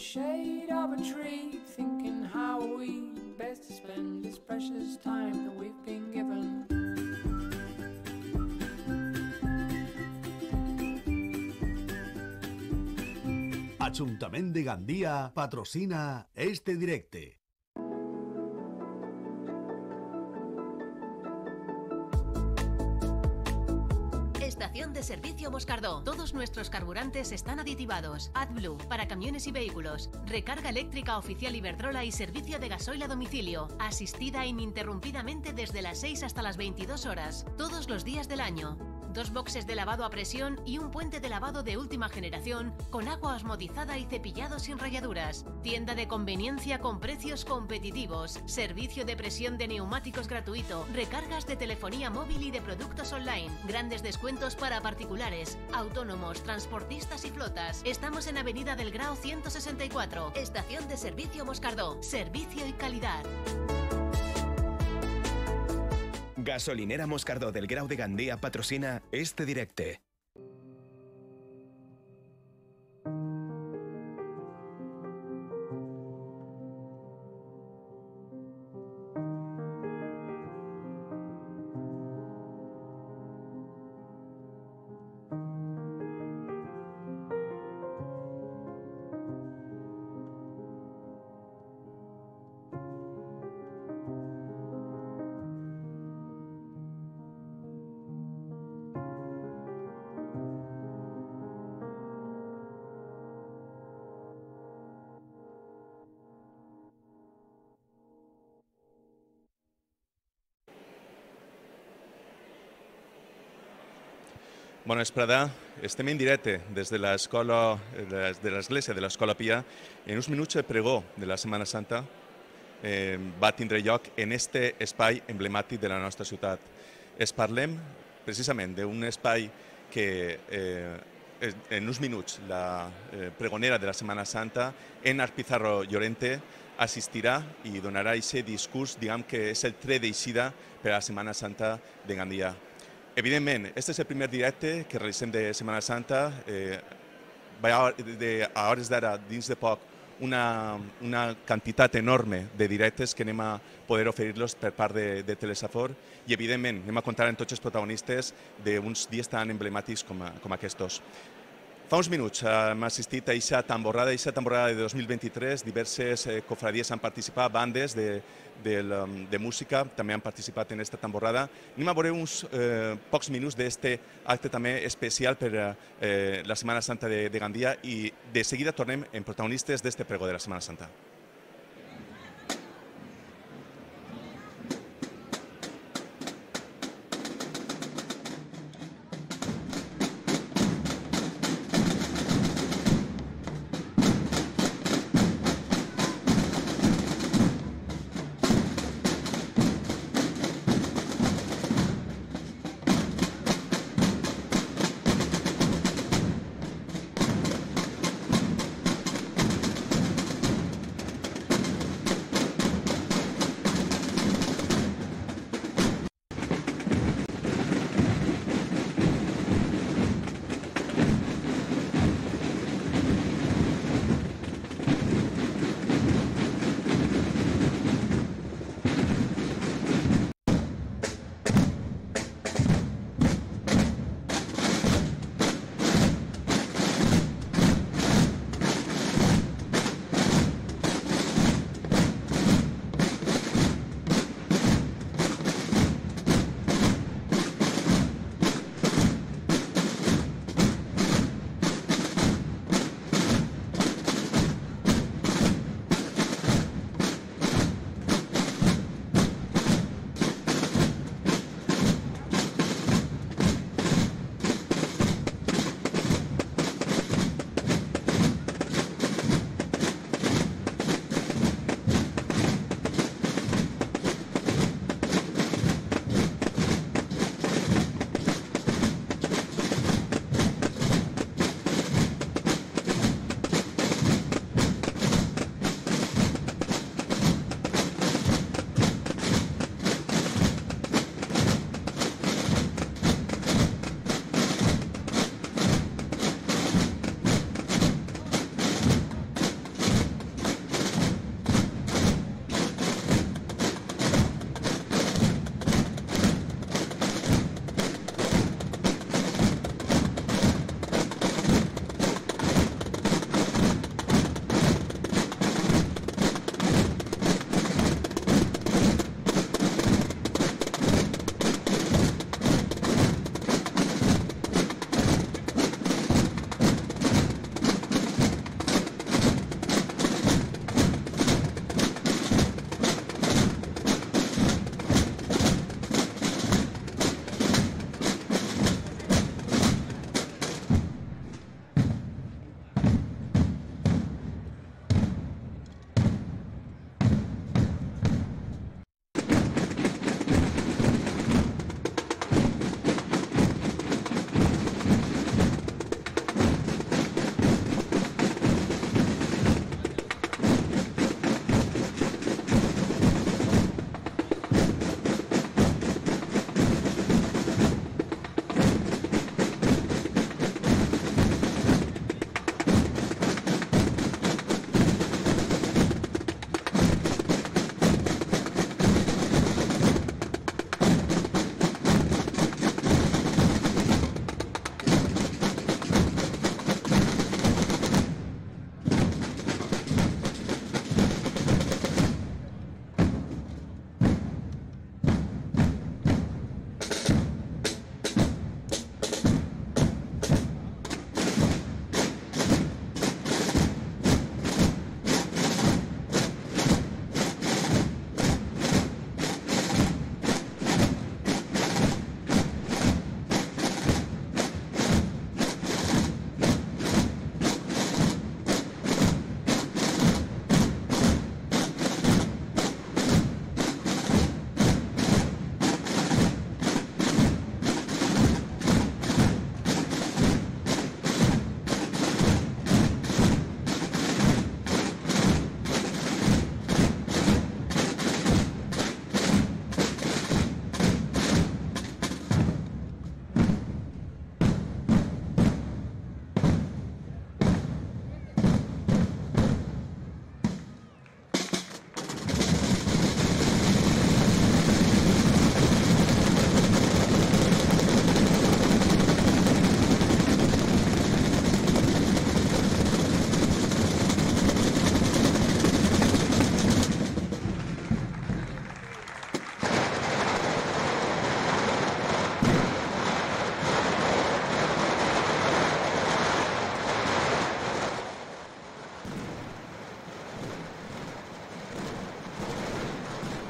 shade of a tree, thinking how we best to spend this precious time that we've been given. Ajuntament de Gandia patrocina este directe. Estación de servicio Moscardó. Todos nuestros carburantes están aditivados. AdBlue para camiones y vehículos. Recarga eléctrica oficial Iberdrola y servicio de gasoil a domicilio. Asistida ininterrumpidamente desde las 6 hasta las 22 horas. Todos los días del año. 2 boxes de lavado a presión y un puente de lavado de última generación con agua osmotizada y cepillado sin rayaduras. Tienda de conveniencia con precios competitivos. Servicio de presión de neumáticos gratuito. Recargas de telefonía móvil y de productos online. Grandes descuentos para particulares, autónomos, transportistas y flotas. Estamos en Avenida del Grao 164. Estación de servicio Moscardó. Servicio y calidad. Gasolinera Moscardó del Grau de Gandia patrocina este directe. Bona vesprada. Estem en directe des de l'església de l'Escola Pia. En uns minuts el pregó de la Setmana Santa va tindre lloc en este espai emblemàtic de la nostra ciutat. Es parlem precisament d'un espai que en uns minuts la pregonera de la Setmana Santa, Enar Pizarro Llorente, assistirà i donarà aquest discurs, diguem que és el tret d'eixida per a la Setmana Santa de Gandia. Evidentment, este és el primer directe que realitzem de Setmana Santa. A hores d'ara, dins de poc, una quantitat enorme de directes que anem a poder oferir-los per part de Telesafor i, evidentment, anem a comptar amb tots els protagonistes d'uns dies tan emblemàtics com aquests. Fa uns minuts hem assistit a aquesta tamborrada de 2023. Diverses cofradies han participat, bandes de música també han participat en aquesta tamborrada. Anem a veure uns pocs minuts d'aquest acte també especial per la Setmana Santa de Gandia i de seguida tornem en protagonistes d'aquest pregó de la Setmana Santa.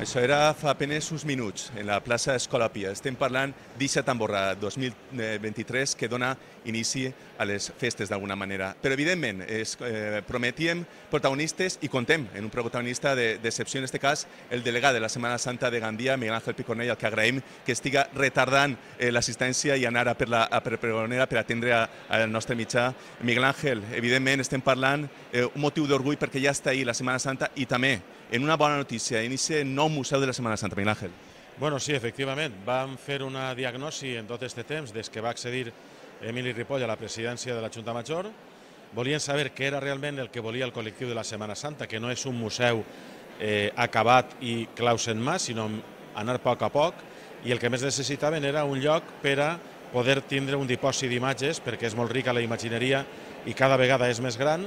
Això era fa apenas uns minuts, en la plaça Escola Pia. Estem parlant d'Ixa Tamborra 2023, que dona inici a les festes d'alguna manera. Però, evidentment, prometíem protagonistes i contem en un protagonista d'excepció, en aquest cas, el delegat de la Setmana Santa de Gandia, Miguel Ángel Picornell, al que agraïm que estiga retardant l'assistència i anar per la Pregonera per atendre al nostre mitjà. Miguel Ángel, evidentment, estem parlant un motiu d'orgull perquè ja està ahí la Setmana Santa i també en una bona notícia, inicia el nou Museu de la Setmana Santa, Miguel Ángel. Bueno, sí, efectivament. Vam fer una diagnosi en tot aquest temps des que va accedir Emili Ripoll a la presidència de la Junta Major. Volien saber què era realment el que volia el col·lectiu de la Setmana Santa, que no és un museu acabat i claus en mà, sinó anar a poc, i el que més necessitaven era un lloc per a poder tindre un dipòsit d'imatges, perquè és molt rica la imagineria i cada vegada és més gran,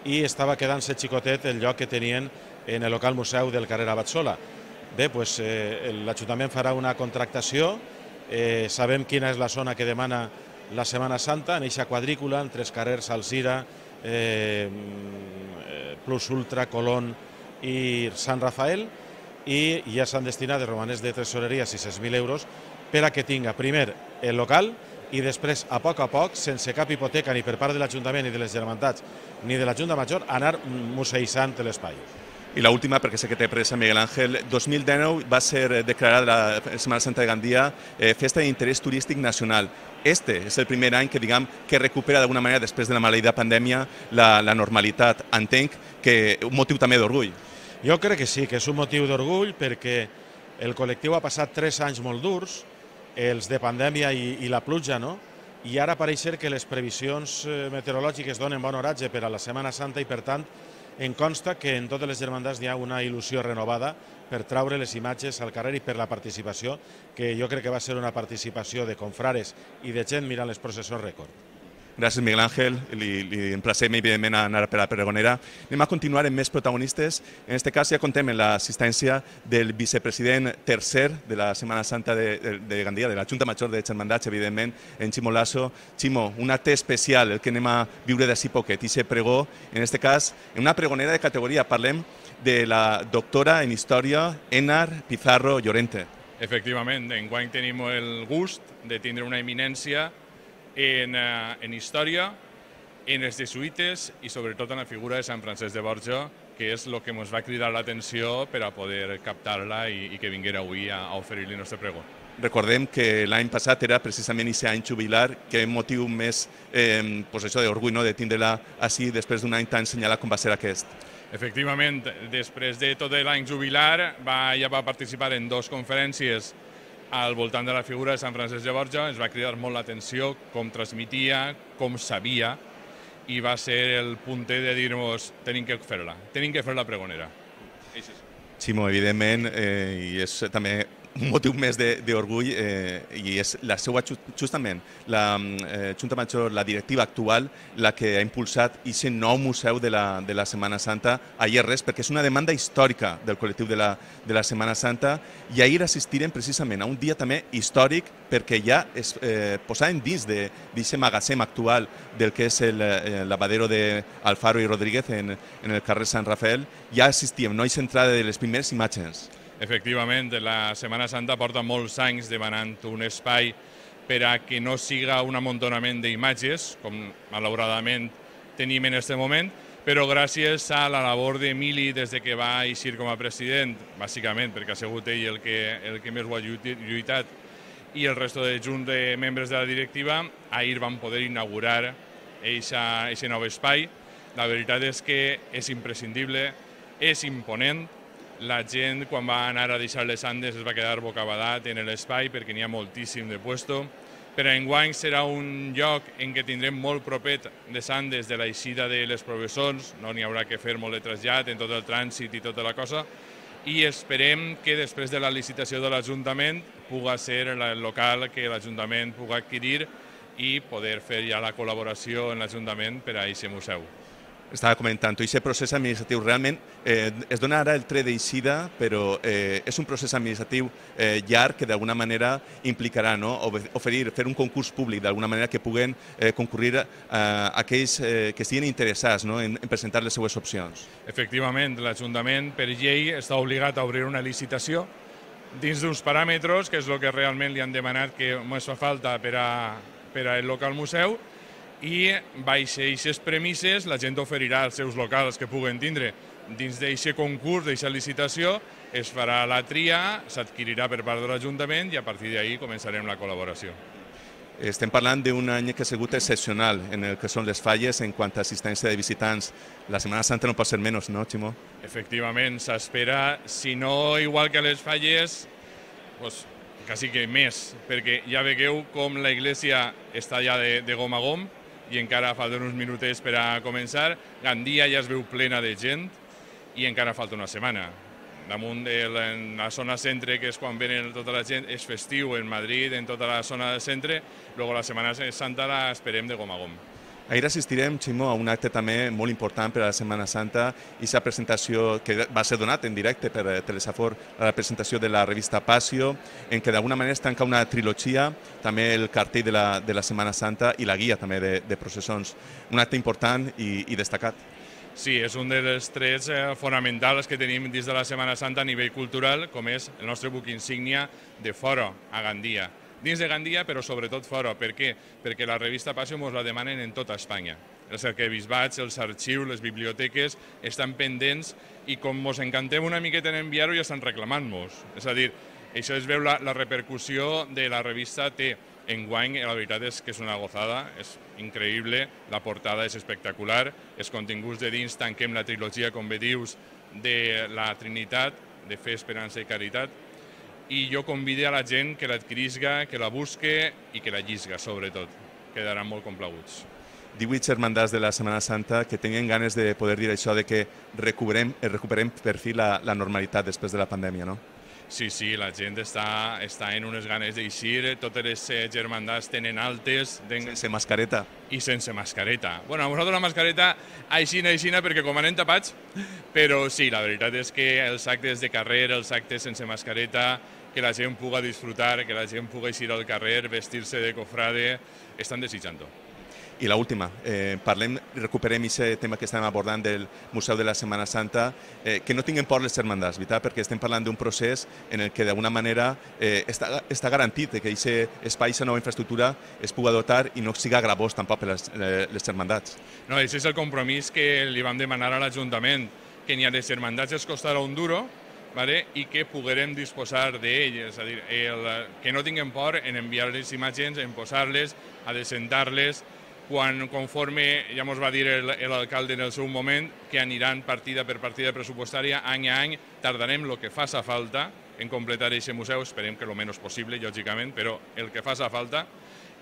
i estava quedant-se xicotet el lloc que tenien en el local museu del carrer Abatsola. Bé, doncs l'Ajuntament farà una contractació, sabem quina és la zona que demana la Setmana Santa, en eixa quadrícula, entre els carrers Alzira, Plus Ultra, Colón i Sant Rafael, i ja s'han destinat de romanents de tresoreria 600.000 euros per a que tinga primer el local i després, a poc, sense cap hipoteca ni per part de l'Ajuntament ni de les Germantats ni de la Junta Major, anar museïtzant l'espai. I l'última, perquè sé que té pressa, Miguel Ángel, 2019 va ser declarada la Setmana Santa de Gandia festa d'interès turístic nacional. Este és el primer any que recupera d'alguna manera, després de la maleïda pandèmia, la normalitat. Entenc que un motiu també d'orgull. Jo crec que sí, que és un motiu d'orgull perquè el col·lectiu ha passat 3 anys molt durs, els de pandèmia i la pluja, no? I ara pareix ser que les previsions meteorològiques donen bon oratge per a la Setmana Santa i, per tant, em consta que en totes les germandats hi ha una il·lusió renovada per traure les imatges al carrer i per la participació, que jo crec que va ser una participació de confrares i de gent mirant les processons rècord. Gràcies, Miguel Ángel. Li emplacem, evidentment, a anar per la Pregonera. Anem a continuar amb més protagonistes. En aquest cas ja contem amb l'assistència del vicepresident tercer de la Setmana Santa de Gandia, de la Junta Major de Germandats, evidentment, en Ximo Lasso. Ximo, un acte especial, el que anem a viure d'ací poquet, i se pregó, en aquest cas, en una pregonera de categoria. Parlem de la doctora en Història, Enar Pizarro Llorente. Efectivament, enguany tenim el gust de tindre una eminència en història, en els jesuïtes i sobretot en la figura de Sant Francesc de Borja, que és el que ens va cridar l'atenció per a poder captar-la i que vinguera avui a oferir-li el nostre pregó. Recordem que l'any passat era precisament aquest any jubilar, que un motiu més d'orgull, de tindre-la així després d'un any tan assenyalat com va ser aquest. Efectivament, després de tot l'any jubilar, ja va participar en 2 conferències al voltant de la figura de Sant Francesc de Borja. Ens va cridar molt l'atenció com transmetia, com sabia, i va ser el punter de dir-nos tenim que fer la pregonera. Ximo, evidentment, i és també un motiu més d'orgull, i és la seva, justament, la Junta Major, la directiva actual, la que ha impulsat aquest nou museu de la Setmana Santa ahir res, perquè és una demanda històrica del col·lectiu de la Setmana Santa, i ahir assistirem precisament a un dia també històric, perquè ja es posaven dins d'aquest magatzem actual del que és el lavadero d'Alfaro i Rodríguez en el carrer Sant Rafael, ja assistíem, no? És entrada de les primeres imatges. Efectivament, la Setmana Santa porta molts anys demanant un espai per a que no siga un amuntonament d'imatges, com malauradament tenim en aquest moment, però gràcies a la labor d'Emili des que va eixir com a president, bàsicament perquè ha sigut ell el que més ho ha lluitat, i el resto de membres de la directiva, ahir van poder inaugurar aquest nou espai. La veritat és que és imprescindible, és imponent. La gent, quan va anar a deixar les Andes, es va quedar bocabadat en l'espai perquè n'hi ha moltíssim de puesto. Però enguany serà un lloc en què tindrem molt propet les Andes de l'eixida de les professors, no n'hi haurà que fer molt de trasllat en tot el trànsit i tota la cosa, i esperem que després de la licitació de l'Ajuntament pugui ser el local que l'Ajuntament pugui adquirir i poder fer ja la col·laboració en l'Ajuntament per a aquest museu. Estava comentant, aquest procés administratiu realment es dona ara el tret d'eixida, però és un procés administratiu llarg que d'alguna manera implicarà fer un concurs públic, d'alguna manera que puguen concurrir aquells que estiguin interessats en presentar les seues opcions. Efectivament, l'Ajuntament per llei està obligat a obrir una licitació dins d'uns paràmetres, que és el que realment li han demanat que ens fa falta per al local museu, i baix aquestes premisses la gent oferirà els seus locals que puguen tindre. Dins d'aquest concurs, d'aquesta licitació, es farà la tria, s'adquirirà per part de l'Ajuntament i a partir d'ahir començarem la col·laboració. Estem parlant d'un any que ha sigut excepcional en el que són les falles en quant a assistència de visitants. La Setmana Santa no pot ser menys, no, Ximo? Efectivament, s'espera, si no igual que les falles, doncs quasi que més, perquè ja veieu com la iglesia està ja de gom a gom, i encara falten uns minutets per a començar. Gandia ja es veu plena de gent i encara falta una setmana. Damunt de la zona centre, que és quan venen tota la gent, és festiu en Madrid, en tota la zona del centre, luego la Setmana Santa la esperem de gom a gom. Ahir assistirem, Ximo, a un acte també molt important per a la Setmana Santa, i aquesta presentació que va ser donat en directe per Telesafor, la presentació de la revista Passió, en què d'alguna manera es tanca una trilogia, també el cartell de la Setmana Santa i la guia també de processons. Un acte important i destacat. Sí, és un dels trets fonamentals que tenim dins de la Setmana Santa a nivell cultural, com és el nostre buc insígnia de fora a Gandia. Dins de Gandia, però sobretot fora. Per què? Perquè la revista Passió ens la demanen en tota Espanya. Els arquebisbats, els arxius, les biblioteques estan pendents i com ens encantem una miqueta en enviar-ho ja estan reclamant-nos. És a dir, això es veu la repercussió de la revista té. Enguany, la veritat és que és una gozada, és increïble, la portada és espectacular, els continguts de dins tanquem la trilogia, com bé dius, de la Trinitat, de fe, esperança i caritat, i jo convido a la gent que l'adquirisca, que la busque i que la llisga, sobretot. Quedaran molt complaguts. 18 germandats de la Setmana Santa que tenien ganes de poder dir això de que recuperem per fi la normalitat després de la pandèmia, no? Sí, la gent està en unes ganes d'eixir, totes les germandats tenen altes... Sense mascareta. I sense mascareta. Bueno, a nosaltres la mascareta aixina, perquè com anem tapats, però sí, la veritat és que els actes de carrer, els actes sense mascareta, que la gent pugui disfrutar, que la gent pugui eixir al carrer, vestir-se de cofrade, estan desitjant-ho. I l'última, recuperem aquest tema que estem abordant del Museu de la Setmana Santa, que no tinguem por les germandats, veritat? Perquè estem parlant d'un procés en el que d'alguna manera està garantit que aquest espai, aquesta nova infraestructura, es pugui dotar i no siga gravós tampoc per les germandats. No, aquest és el compromís que li vam demanar a l'Ajuntament, que ni a les germandats els costarà un duro, i que poguérem disposar d'ell, és a dir, que no tinguem por en enviar-les imatges, en posar-les, a desentar-les, quan conforme, ja ens va dir l'alcalde en el seu moment, que aniran partida per partida pressupostària, any a any, tardarem el que faça falta en completar aquest museu, esperem que el menys possible, lògicament, però el que faça falta,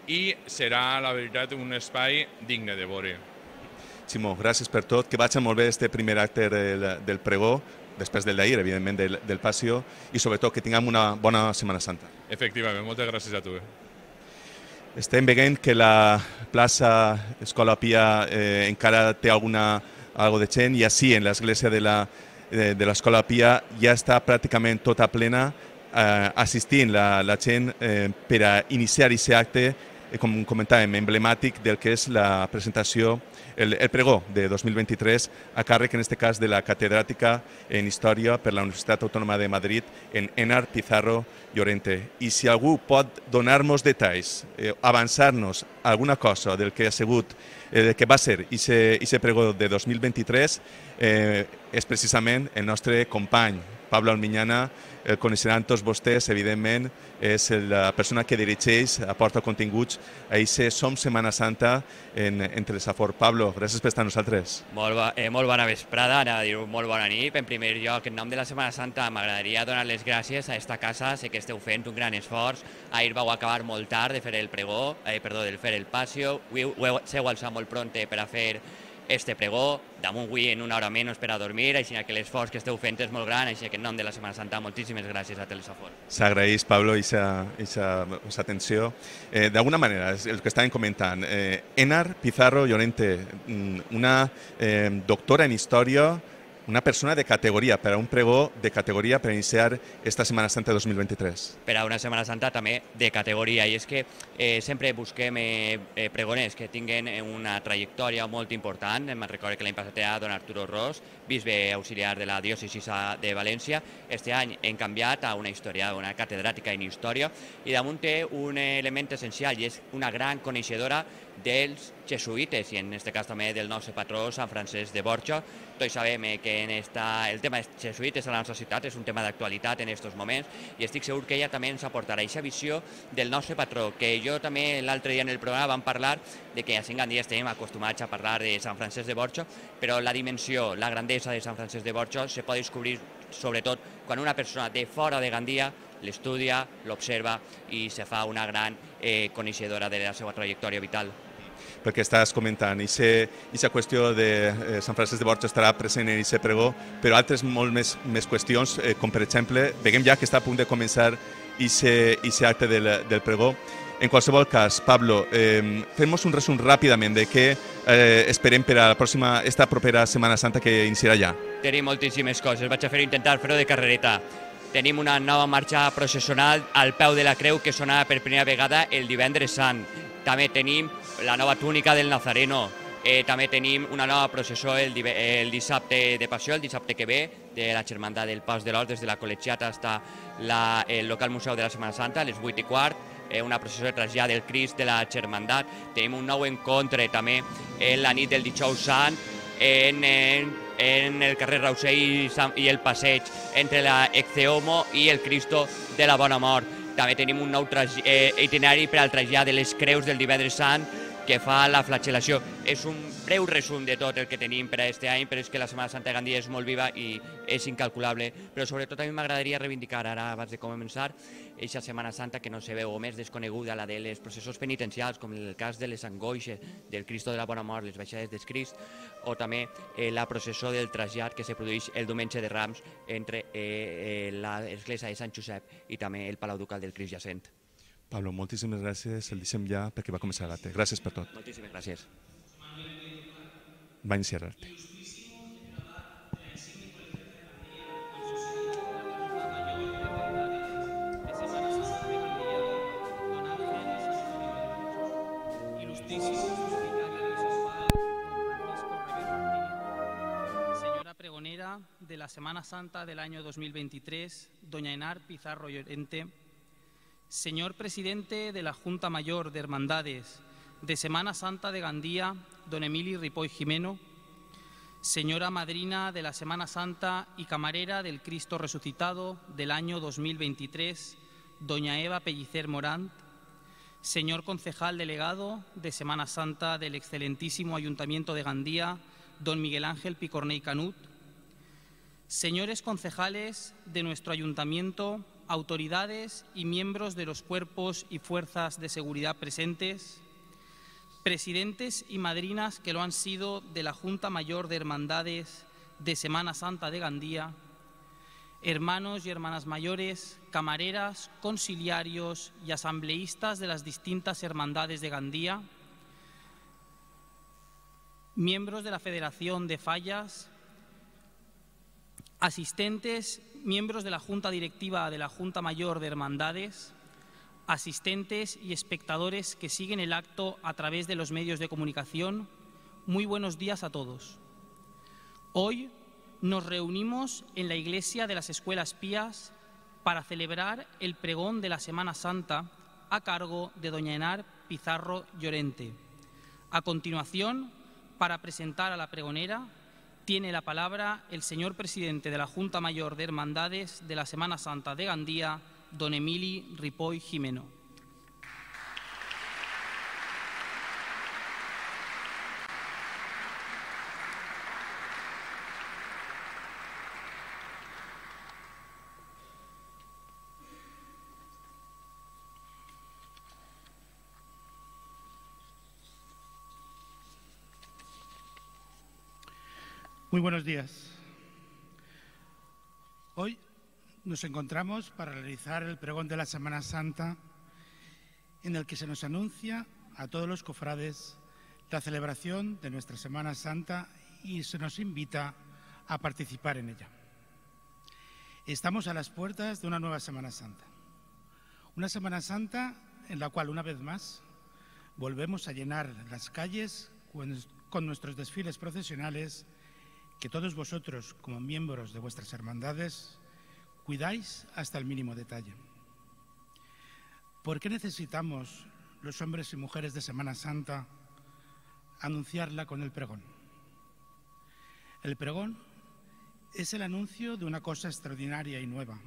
i serà, la veritat, un espai digne de veure. Ximo, gràcies per tot, que vagi molt bé aquest primer acte del pregó, després del d'ahir, evidentment, del Passió, i sobretot que tinguem una bona Setmana Santa. Efectivament, moltes gràcies a tu. Estem veient que la plaça Escola Pia encara té algo de gent, i així en l'església de l'Escola Pia ja està pràcticament tota plena, assistint la gent per a iniciar aquest acte, com comentàvem, emblemàtic del que és la presentació, el pregó de 2023, a càrrec, en aquest cas, de la catedràtica en Història per la Universitat Autònoma de Madrid, en Enar Pizarro Llorente. I si algú pot donar-nos detalls, avançar-nos alguna cosa del que ha sigut, del que va ser aquest pregó de 2023, és precisament el nostre company, Pablo Almiñana. El coneixeran tots vostès, evidentment, és la persona que dirigeix, aporta continguts a aquest Som Setmana Santa en Telesafor. Pablo, gràcies per estar amb nosaltres. Molt bona vesprada, anava a dir molt bona nit. En primer lloc, en nom de la Setmana Santa, m'agradaria donar les gràcies a esta casa. Sé que esteu fent un gran esforç. Ahir vau acabar molt tard de fer el pregó, de fer el Passió. Avui heu alçat molt pront per a fer este pregó, damunt avui en una hora menys per a dormir, així que l'esforç que esteu fent és molt gran, així que en nom de la Setmana Santa moltíssimes gràcies a Telesafor. S'agraeix, Pablo, esa atenció. D'alguna manera, és el que estàvem comentant, Enar Pizarro Llorente, una doctora en història, una persona de categoria, per a un pregó de categoria per iniciar esta Setmana Santa 2023. Per a una Setmana Santa també de categoria, i és que sempre busquem pregoners que tinguin una trajectòria molt important. Me'n recordo que l'any passat era don Arturo Ros, bisbe auxiliar de la diòcesis de València. Este any hem canviat a una història, una catedràtica en història, i damunt té un element essencial, i és una gran coneixedora dels jesuïtes, i en aquest cas també del nostre patró Sant Francesc de Borja. Tots sabem que el tema dels jesuïtes a la nostra ciutat és un tema d'actualitat en aquests moments, i estic segur que ella també ens aportarà aquesta visió del nostre patró, que jo també l'altre dia en el programa vam parlar de que a Gandia estem acostumats a parlar de Sant Francesc de Borja, però la dimensió, la grandesa de Sant Francesc de Borja se pot descobrir sobretot quan una persona de fora de Gandia l'estudia, l'observa i se fa una gran coneixedora de la seva trajectòria vital. Perquè estàs comentant, aquesta qüestió de Sant Francesc de Borja estarà present en aquest pregó, però altres molt més qüestions, com per exemple, veiem ja que està a punt de començar aquest acte del pregó. En qualsevol cas, Pablo, fem-nos un resum ràpidament de què esperem per a esta propera Setmana Santa que iniciarà ja. Tenim moltíssimes coses, vaig a intentar fer-ho de carrereta. Tenim una nova marxa processional al peu de la creu que sonarà per primera vegada el divendres sant. També tenim la nova túnica del Nazareno. També tenim una nova processó el dissabte de Passió, el dissabte que ve, de la Germandat del Pas de l'Or, des de la Col·legiata fins el local Museu de la Setmana Santa, a les 8:15, una processó de trasllat del Crist de la Germandat. Tenim un nou encontre també en la nit del Dijous Sant, en el carrer Rausell i el passeig entre la Ecce-Homo i el Cristo de la Bona Mort. També tenim un nou itinerari per al trasllat de les creus del divendres sant que fa la flagel·lació. És un breu resum de tot el que tenim per a aquest any, però és que la Setmana Santa de Gandia és molt viva i és incalculable. Però sobretot a mi m'agradaria reivindicar, ara abans de començar, aquesta Setmana Santa que no se veu o més desconeguda, la de les processos penitencials, com el cas de les angoixes del Cristo de la Bona Mort, les baixades del Crist, o també la processó del trasllat que se produeix el diumenge de Rams entre l'església de Sant Josep i també el Palau Ducal del Crist Jacent. Pablo, moltíssimes gràcies. El deixem ja perquè va començar l'acte. Gràcies per tot. Moltíssimes gràcies. Va iniciar l'acte. Señora pregonera de la Semana Santa del año 2023, doña Enar Pizarro Llorente, señor presidente de la Junta Mayor de Hermandades de Semana Santa de Gandía, don Emili Ripoll Jimeno, señora madrina de la Semana Santa y camarera del Cristo Resucitado del año 2023, doña Eva Pellicer Morant, señor concejal delegado de Semana Santa del excelentísimo Ayuntamiento de Gandía, don Miguel Ángel Picornell Canut, señores concejales de nuestro Ayuntamiento, autoridades y miembros de los cuerpos y fuerzas de seguridad presentes, presidentes y madrinas que lo han sido de la Junta Mayor de Hermandades de Semana Santa de Gandía, hermanos y hermanas mayores, camareras, conciliarios y asambleístas de las distintas hermandades de Gandía, miembros de la Federación de Fallas, asistentes, miembros de la Junta Directiva de la Junta Mayor de Hermandades, asistentes y espectadores que siguen el acto a través de los medios de comunicación, muy buenos días a todos. Hoy nos reunimos en la Iglesia de las Escuelas Pías para celebrar el pregón de la Semana Santa a cargo de doña Enar Pizarro Llorente. A continuación, para presentar a la pregonera, tiene la palabra el señor presidente de la Junta Mayor de Hermandades de la Semana Santa de Gandía, don Emili Ripoll Jimeno. Muy buenos días. Hoy nos encontramos para realizar el pregón de la Semana Santa, en el que se nos anuncia a todos los cofrades la celebración de nuestra Semana Santa y se nos invita a participar en ella. Estamos a las puertas de una nueva Semana Santa. Una Semana Santa en la cual, una vez más, volvemos a llenar las calles con nuestros desfiles procesionales que todos vosotros, como miembros de vuestras hermandades, cuidáis hasta el mínimo detalle. ¿Por qué necesitamos, los hombres y mujeres de Semana Santa, anunciarla con el pregón? El pregón es el anuncio de una cosa extraordinaria y nueva,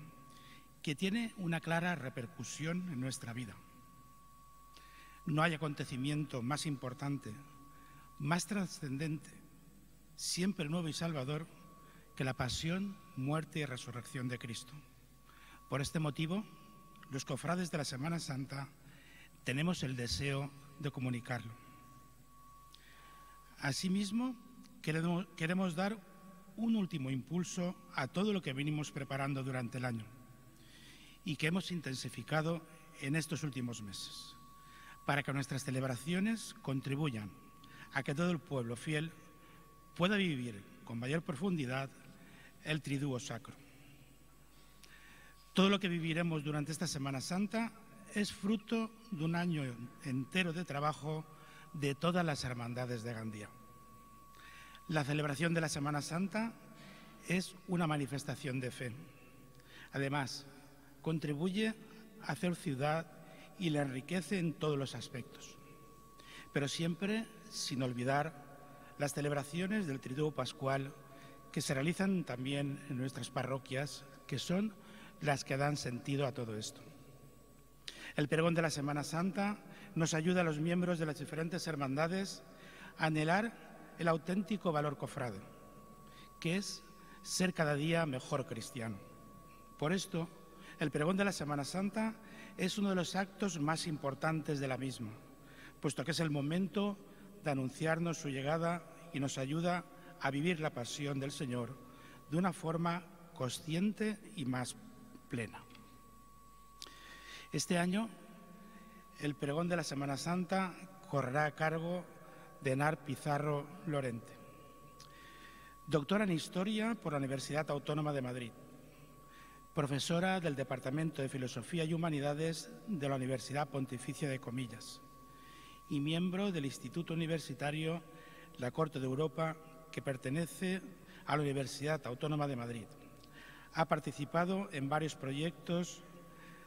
que tiene una clara repercusión en nuestra vida. No hay acontecimiento más importante, más trascendente, siempre nuevo y salvador, que la pasión, muerte y resurrección de Cristo. Por este motivo, los cofrades de la Semana Santa tenemos el deseo de comunicarlo. Asimismo, queremos dar un último impulso a todo lo que venimos preparando durante el año y que hemos intensificado en estos últimos meses, para que nuestras celebraciones contribuyan a que todo el pueblo fiel pueda vivir con mayor profundidad el triduo sacro. Todo lo que viviremos durante esta Semana Santa es fruto de un año entero de trabajo de todas las hermandades de Gandía. La celebración de la Semana Santa es una manifestación de fe. Además, contribuye a hacer ciudad y la enriquece en todos los aspectos, pero siempre sin olvidar las celebraciones del Triduo Pascual que se realizan también en nuestras parroquias, que son las que dan sentido a todo esto. El pregón de la Semana Santa nos ayuda a los miembros de las diferentes hermandades a anhelar el auténtico valor cofrade, que es ser cada día mejor cristiano. Por esto, el pregón de la Semana Santa es uno de los actos más importantes de la misma, puesto que es el momento de anunciarnos su llegada y nos ayuda a vivir la pasión del Señor de una forma consciente y más plena. Este año, el pregón de la Semana Santa correrá a cargo de Enar Pizarro Lorente, doctora en Historia por la Universidad Autónoma de Madrid, profesora del Departamento de Filosofía y Humanidades de la Universidad Pontificia de Comillas y miembro del Instituto Universitario La Corte de Europa, que pertenece a la Universidad Autónoma de Madrid. Ha participado en varios proyectos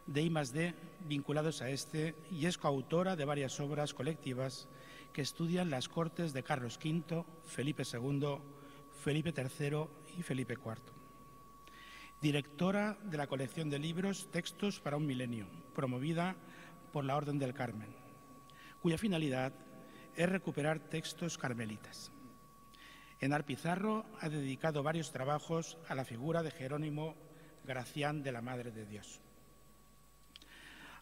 de I+D vinculados a este y es coautora de varias obras colectivas que estudian las cortes de Carlos V, Felipe II, Felipe III y Felipe IV. Directora de la colección de libros Textos para un Milenio, promovida por la Orden del Carmen, cuya finalidad es recuperar textos carmelitas. Enar Pizarro ha dedicado varios trabajos a la figura de Jerónimo Gracián de la Madre de Dios.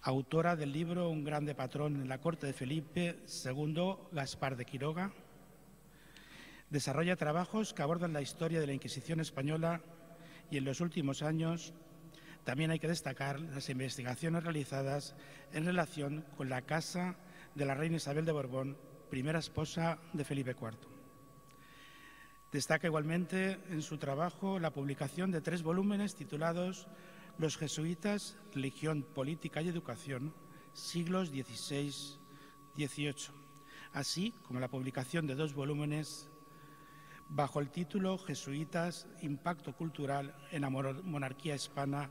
Autora del libro Un grande patrón en la corte de Felipe II, Gaspar de Quiroga, desarrolla trabajos que abordan la historia de la Inquisición española y en los últimos años también hay que destacar las investigaciones realizadas en relación con la casa de la reina Isabel de Borbón, primera esposa de Felipe IV. Destaca igualmente en su trabajo la publicación de 3 volúmenes titulados Los jesuitas, religión, política y educación, siglos XVI-XVIII, así como la publicación de 2 volúmenes bajo el título Jesuitas, impacto cultural en la monarquía hispana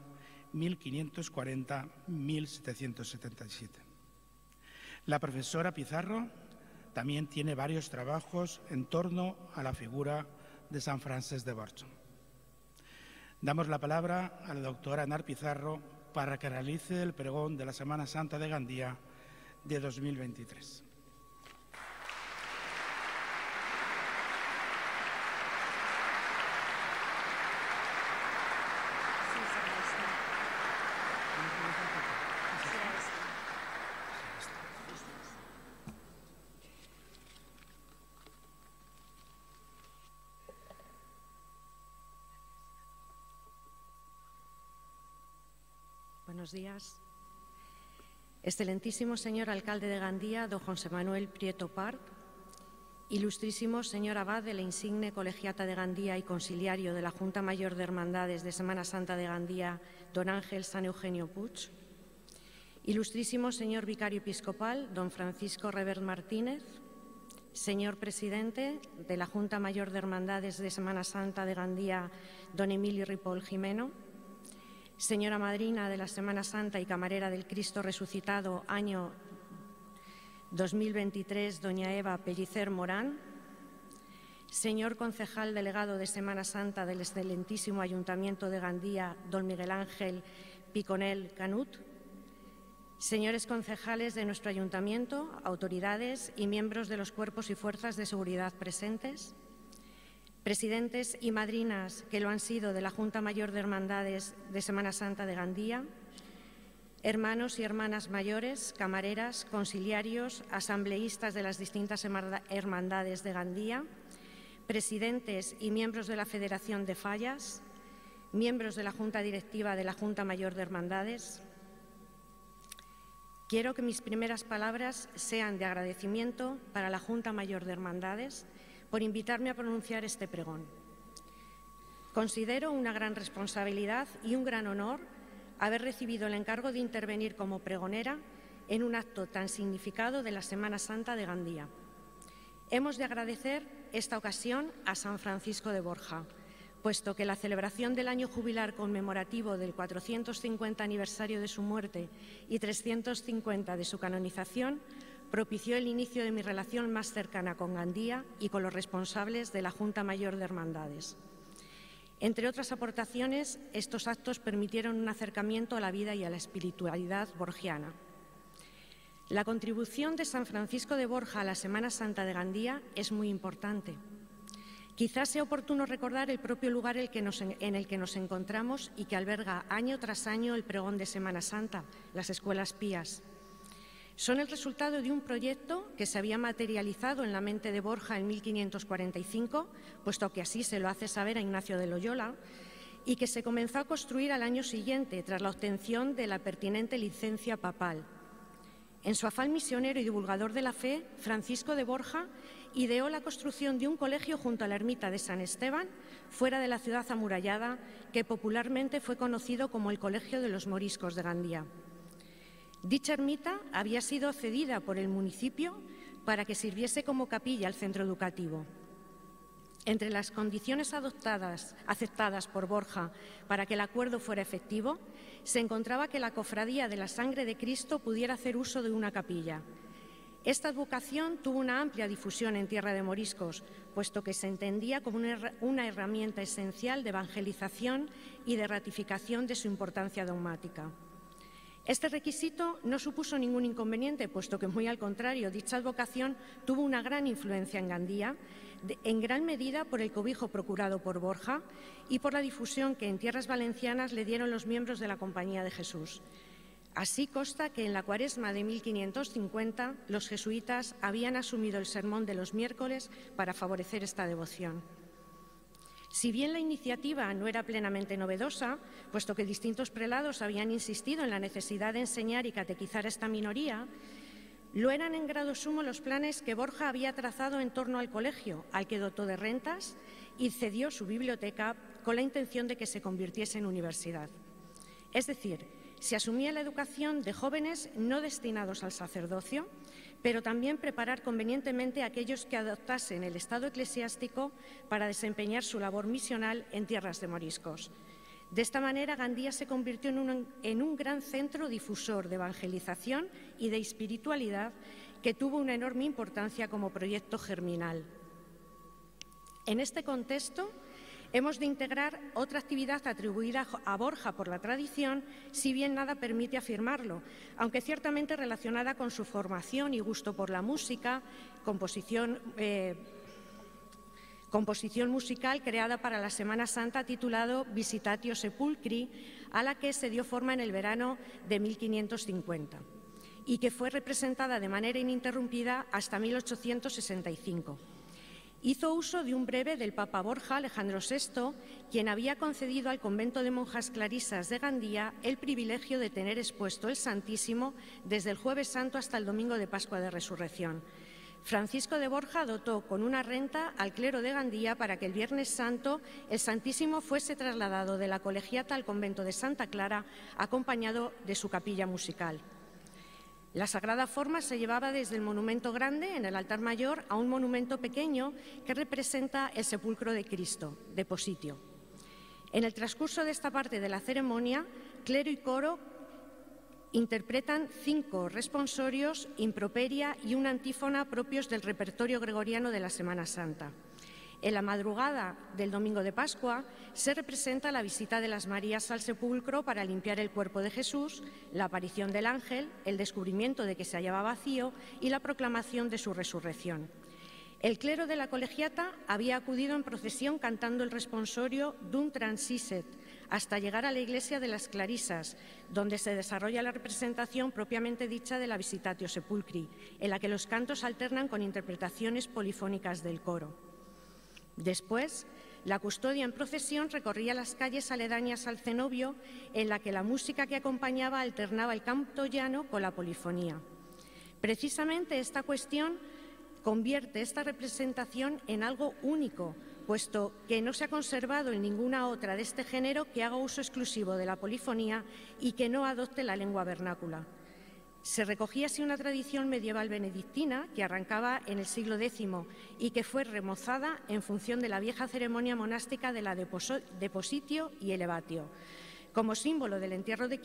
1540-1777. La profesora Pizarro también tiene varios trabajos en torno a la figura de San Francesc de Borja. Damos la palabra a la doctora Enar Pizarro para que realice el pregón de la Semana Santa de Gandía de 2023. Buenos días. Excelentísimo señor alcalde de Gandía, don José Manuel Prieto Part, ilustrísimo señor abad de la insigne colegiata de Gandía y conciliario de la Junta Mayor de Hermandades de Semana Santa de Gandía, don Ángel San Eugenio Puig, ilustrísimo señor vicario episcopal, don Francisco Revert Martínez, señor presidente de la Junta Mayor de Hermandades de Semana Santa de Gandía, don Emilio Ripoll Jimeno, señora madrina de la Semana Santa y camarera del Cristo Resucitado, año 2023, doña Eva Pellicer Morán, señor concejal delegado de Semana Santa del excelentísimo Ayuntamiento de Gandía, don Miguel Ángel Piconel Canut, señores concejales de nuestro Ayuntamiento, autoridades y miembros de los cuerpos y fuerzas de seguridad presentes, presidentes y madrinas que lo han sido de la Junta Mayor de Hermandades de Semana Santa de Gandía, hermanos y hermanas mayores, camareras, conciliarios, asambleístas de las distintas hermandades de Gandía, presidentes y miembros de la Federación de Fallas, miembros de la Junta Directiva de la Junta Mayor de Hermandades. Quiero que mis primeras palabras sean de agradecimiento para la Junta Mayor de Hermandades por invitarme a pronunciar este pregón. Considero una gran responsabilidad y un gran honor haber recibido el encargo de intervenir como pregonera en un acto tan significado de la Semana Santa de Gandía. Hemos de agradecer esta ocasión a San Francisco de Borja, puesto que la celebración del año jubilar conmemorativo del 450 aniversario de su muerte y 350 de su canonización propició el inicio de mi relación más cercana con Gandía y con los responsables de la Junta Mayor de Hermandades. Entre otras aportaciones, estos actos permitieron un acercamiento a la vida y a la espiritualidad borgiana. La contribución de San Francisco de Borja a la Semana Santa de Gandía es muy importante. Quizás sea oportuno recordar el propio lugar en el que nos encontramos y que alberga año tras año el pregón de Semana Santa, las Escuelas Pías. Son el resultado de un proyecto que se había materializado en la mente de Borja en 1545, puesto que así se lo hace saber a Ignacio de Loyola, y que se comenzó a construir al año siguiente, tras la obtención de la pertinente licencia papal. En su afán misionero y divulgador de la fe, Francisco de Borja ideó la construcción de un colegio junto a la ermita de San Esteban, fuera de la ciudad amurallada, que popularmente fue conocido como el Colegio de los Moriscos de Gandía. Dicha ermita había sido cedida por el municipio para que sirviese como capilla al centro educativo. Entre las condiciones aceptadas por Borja para que el acuerdo fuera efectivo, se encontraba que la Cofradía de la Sangre de Cristo pudiera hacer uso de una capilla. Esta advocación tuvo una amplia difusión en tierra de moriscos, puesto que se entendía como una herramienta esencial de evangelización y de ratificación de su importancia dogmática. Este requisito no supuso ningún inconveniente, puesto que, muy al contrario, dicha advocación tuvo una gran influencia en Gandía, en gran medida por el cobijo procurado por Borja y por la difusión que en tierras valencianas le dieron los miembros de la Compañía de Jesús. Así consta que en la Cuaresma de 1550 los jesuitas habían asumido el sermón de los miércoles para favorecer esta devoción. Si bien la iniciativa no era plenamente novedosa, puesto que distintos prelados habían insistido en la necesidad de enseñar y catequizar a esta minoría, lo eran en grado sumo los planes que Borja había trazado en torno al colegio, al que dotó de rentas y cedió su biblioteca con la intención de que se convirtiese en universidad. Es decir, se asumía la educación de jóvenes no destinados al sacerdocio, pero también preparar convenientemente a aquellos que adoptasen el estado eclesiástico para desempeñar su labor misional en tierras de moriscos. De esta manera, Gandía se convirtió en un gran centro difusor de evangelización y de espiritualidad que tuvo una enorme importancia como proyecto germinal. En este contexto, hemos de integrar otra actividad atribuida a Borja por la tradición, si bien nada permite afirmarlo, aunque ciertamente relacionada con su formación y gusto por la música, composición musical creada para la Semana Santa titulado Visitatio Sepulcri, a la que se dio forma en el verano de 1550 y que fue representada de manera ininterrumpida hasta 1865. Hizo uso de un breve del Papa Borja Alejandro VI, quien había concedido al convento de monjas clarisas de Gandía el privilegio de tener expuesto el Santísimo desde el Jueves Santo hasta el Domingo de Pascua de Resurrección. Francisco de Borja dotó con una renta al clero de Gandía para que el Viernes Santo el Santísimo fuese trasladado de la colegiata al convento de Santa Clara, acompañado de su capilla musical. La sagrada forma se llevaba desde el monumento grande, en el altar mayor, a un monumento pequeño que representa el sepulcro de Cristo, depositio. En el transcurso de esta parte de la ceremonia, clero y coro interpretan 5 responsorios, improperia y una antífona propios del repertorio gregoriano de la Semana Santa. En la madrugada del Domingo de Pascua se representa la visita de las Marías al sepulcro para limpiar el cuerpo de Jesús, la aparición del ángel, el descubrimiento de que se hallaba vacío y la proclamación de su resurrección. El clero de la colegiata había acudido en procesión cantando el responsorio Dum Transiset hasta llegar a la iglesia de las Clarisas, donde se desarrolla la representación propiamente dicha de la Visitatio Sepulcri, en la que los cantos alternan con interpretaciones polifónicas del coro. Después, la custodia en procesión recorría las calles aledañas al cenobio, en la que la música que acompañaba alternaba el canto llano con la polifonía. Precisamente esta cuestión convierte esta representación en algo único, puesto que no se ha conservado en ninguna otra de este género que haga uso exclusivo de la polifonía y que no adopte la lengua vernácula. Se recogía así una tradición medieval benedictina que arrancaba en el siglo X y que fue remozada en función de la vieja ceremonia monástica de la depositio y elevatio. Como símbolo del entierro de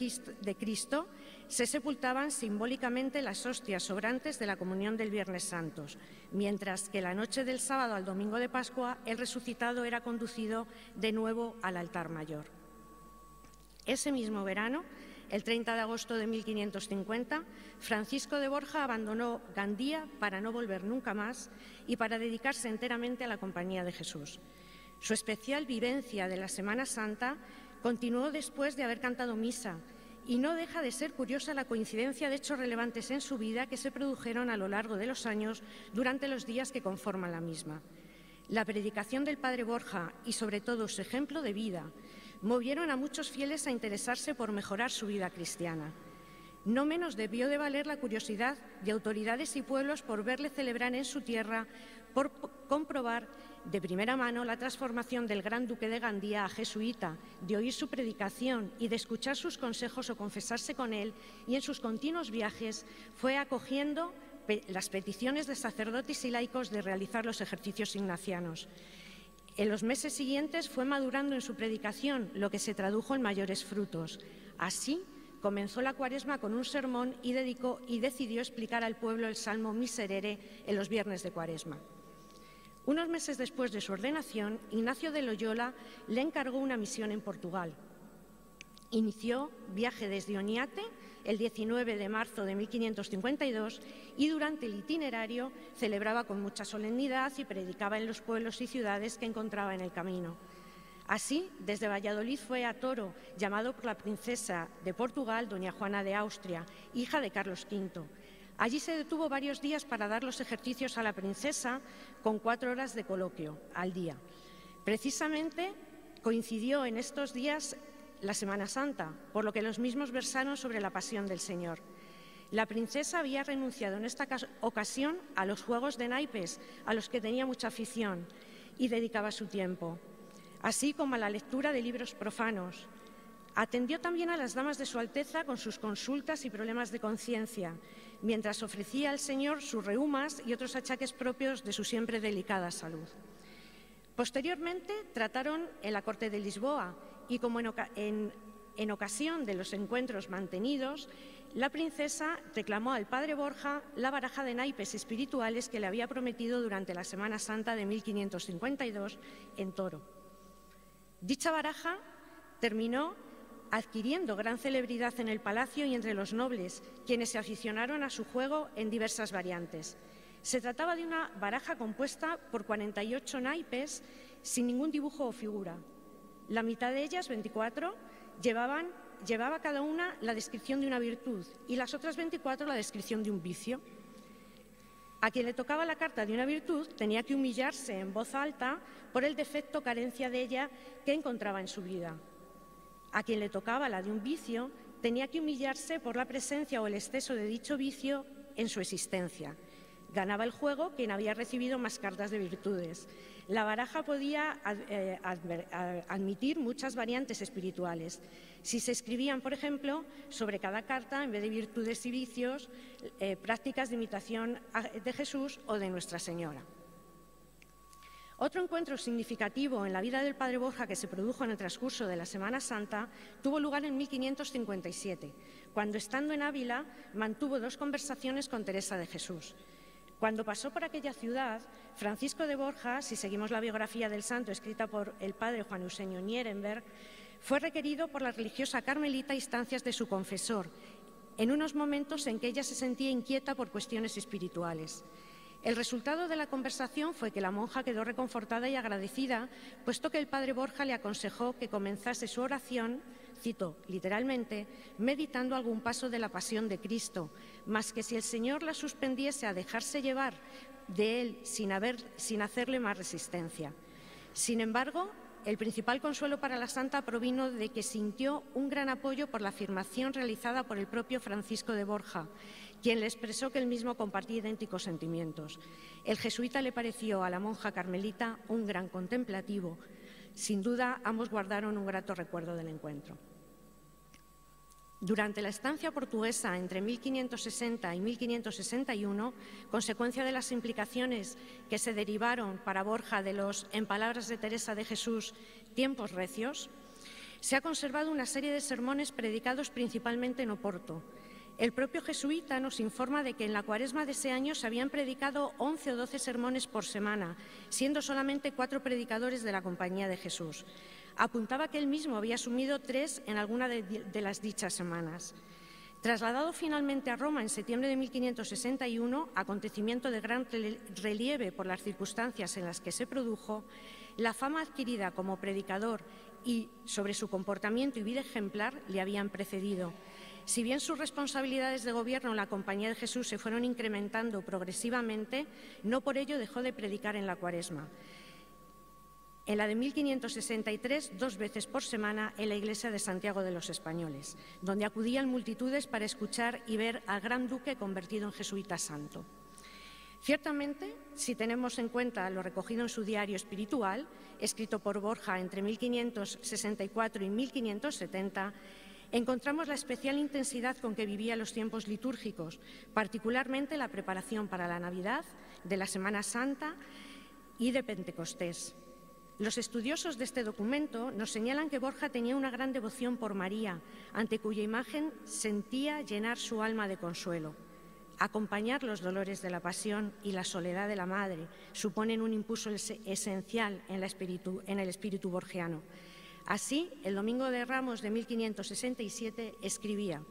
Cristo, se sepultaban simbólicamente las hostias sobrantes de la comunión del Viernes Santo, mientras que la noche del sábado al domingo de Pascua el resucitado era conducido de nuevo al altar mayor. Ese mismo verano, el 30 de agosto de 1550, Francisco de Borja abandonó Gandía para no volver nunca más y para dedicarse enteramente a la Compañía de Jesús. Su especial vivencia de la Semana Santa continuó después de haber cantado misa y no deja de ser curiosa la coincidencia de hechos relevantes en su vida que se produjeron a lo largo de los años durante los días que conforman la misma. La predicación del padre Borja y sobre todo su ejemplo de vida movieron a muchos fieles a interesarse por mejorar su vida cristiana. No menos debió de valer la curiosidad de autoridades y pueblos por verle celebrar en su tierra, por comprobar de primera mano la transformación del gran duque de Gandía a jesuita, de oír su predicación y de escuchar sus consejos o confesarse con él, y en sus continuos viajes fue acogiendo las peticiones de sacerdotes y laicos de realizar los ejercicios ignacianos. En los meses siguientes fue madurando en su predicación, lo que se tradujo en mayores frutos. Así, comenzó la Cuaresma con un sermón y decidió explicar al pueblo el Salmo Miserere en los viernes de Cuaresma. Unos meses después de su ordenación, Ignacio de Loyola le encargó una misión en Portugal. Inició viaje desde Oñate el 19 de marzo de 1552 y durante el itinerario celebraba con mucha solemnidad y predicaba en los pueblos y ciudades que encontraba en el camino. Así, desde Valladolid fue a Toro, llamado por la princesa de Portugal, doña Juana de Austria, hija de Carlos V. Allí se detuvo varios días para dar los ejercicios a la princesa con 4 horas de coloquio al día. Precisamente coincidió en estos días la Semana Santa, por lo que los mismos versaron sobre la pasión del Señor. La princesa había renunciado en esta ocasión a los juegos de naipes, a los que tenía mucha afición, y dedicaba su tiempo, así como a la lectura de libros profanos. Atendió también a las damas de su Alteza con sus consultas y problemas de conciencia, mientras ofrecía al Señor sus reumas y otros achaques propios de su siempre delicada salud. Posteriormente trataron en la corte de Lisboa y como en ocasión de los encuentros mantenidos, la princesa reclamó al padre Borja la baraja de naipes espirituales que le había prometido durante la Semana Santa de 1552 en Toro. Dicha baraja terminó adquiriendo gran celebridad en el palacio y entre los nobles, quienes se aficionaron a su juego en diversas variantes. Se trataba de una baraja compuesta por 48 naipes sin ningún dibujo o figura. La mitad de ellas, 24, llevaba cada una la descripción de una virtud y las otras 24 la descripción de un vicio. A quien le tocaba la carta de una virtud tenía que humillarse en voz alta por el defecto o carencia de ella que encontraba en su vida. A quien le tocaba la de un vicio tenía que humillarse por la presencia o el exceso de dicho vicio en su existencia. Ganaba el juego quien había recibido más cartas de virtudes. La baraja podía admitir muchas variantes espirituales. Si se escribían, por ejemplo, sobre cada carta, en vez de virtudes y vicios, prácticas de imitación de Jesús o de Nuestra Señora. Otro encuentro significativo en la vida del Padre Borja que se produjo en el transcurso de la Semana Santa tuvo lugar en 1557, cuando, estando en Ávila, mantuvo 2 conversaciones con Teresa de Jesús. Cuando pasó por aquella ciudad, Francisco de Borja, si seguimos la biografía del santo escrita por el padre Juan Eusenio Nierenberg, fue requerido por la religiosa carmelita a instancias de su confesor, en unos momentos en que ella se sentía inquieta por cuestiones espirituales. El resultado de la conversación fue que la monja quedó reconfortada y agradecida, puesto que el padre Borja le aconsejó que comenzase su oración, cito literalmente, meditando algún paso de la pasión de Cristo, mas que si el Señor la suspendiese a dejarse llevar de él sin hacerle más resistencia. Sin embargo, el principal consuelo para la santa provino de que sintió un gran apoyo por la afirmación realizada por el propio Francisco de Borja, quien le expresó que él mismo compartía idénticos sentimientos. El jesuita le pareció a la monja carmelita un gran contemplativo. Sin duda, ambos guardaron un grato recuerdo del encuentro. Durante la estancia portuguesa entre 1560 y 1561, consecuencia de las implicaciones que se derivaron para Borja de los, en palabras de Teresa de Jesús, tiempos recios, se ha conservado una serie de sermones predicados principalmente en Oporto. El propio jesuita nos informa de que en la Cuaresma de ese año se habían predicado 11 o 12 sermones por semana, siendo solamente 4 predicadores de la Compañía de Jesús. Apuntaba que él mismo había asumido 3 en alguna de las dichas semanas. Trasladado finalmente a Roma en septiembre de 1561, acontecimiento de gran relieve por las circunstancias en las que se produjo, la fama adquirida como predicador y sobre su comportamiento y vida ejemplar le habían precedido. Si bien sus responsabilidades de gobierno en la Compañía de Jesús se fueron incrementando progresivamente, no por ello dejó de predicar en la Cuaresma. En la de 1563, 2 veces por semana en la iglesia de Santiago de los Españoles, donde acudían multitudes para escuchar y ver al gran duque convertido en jesuita santo. Ciertamente, si tenemos en cuenta lo recogido en su diario espiritual, escrito por Borja entre 1564 y 1570, encontramos la especial intensidad con que vivía los tiempos litúrgicos, particularmente la preparación para la Navidad, de la Semana Santa y de Pentecostés. Los estudiosos de este documento nos señalan que Borja tenía una gran devoción por María, ante cuya imagen sentía llenar su alma de consuelo. Acompañar los dolores de la pasión y la soledad de la madre suponen un impulso esencial en el espíritu borgiano. Así, el Domingo de Ramos de 1567 escribía: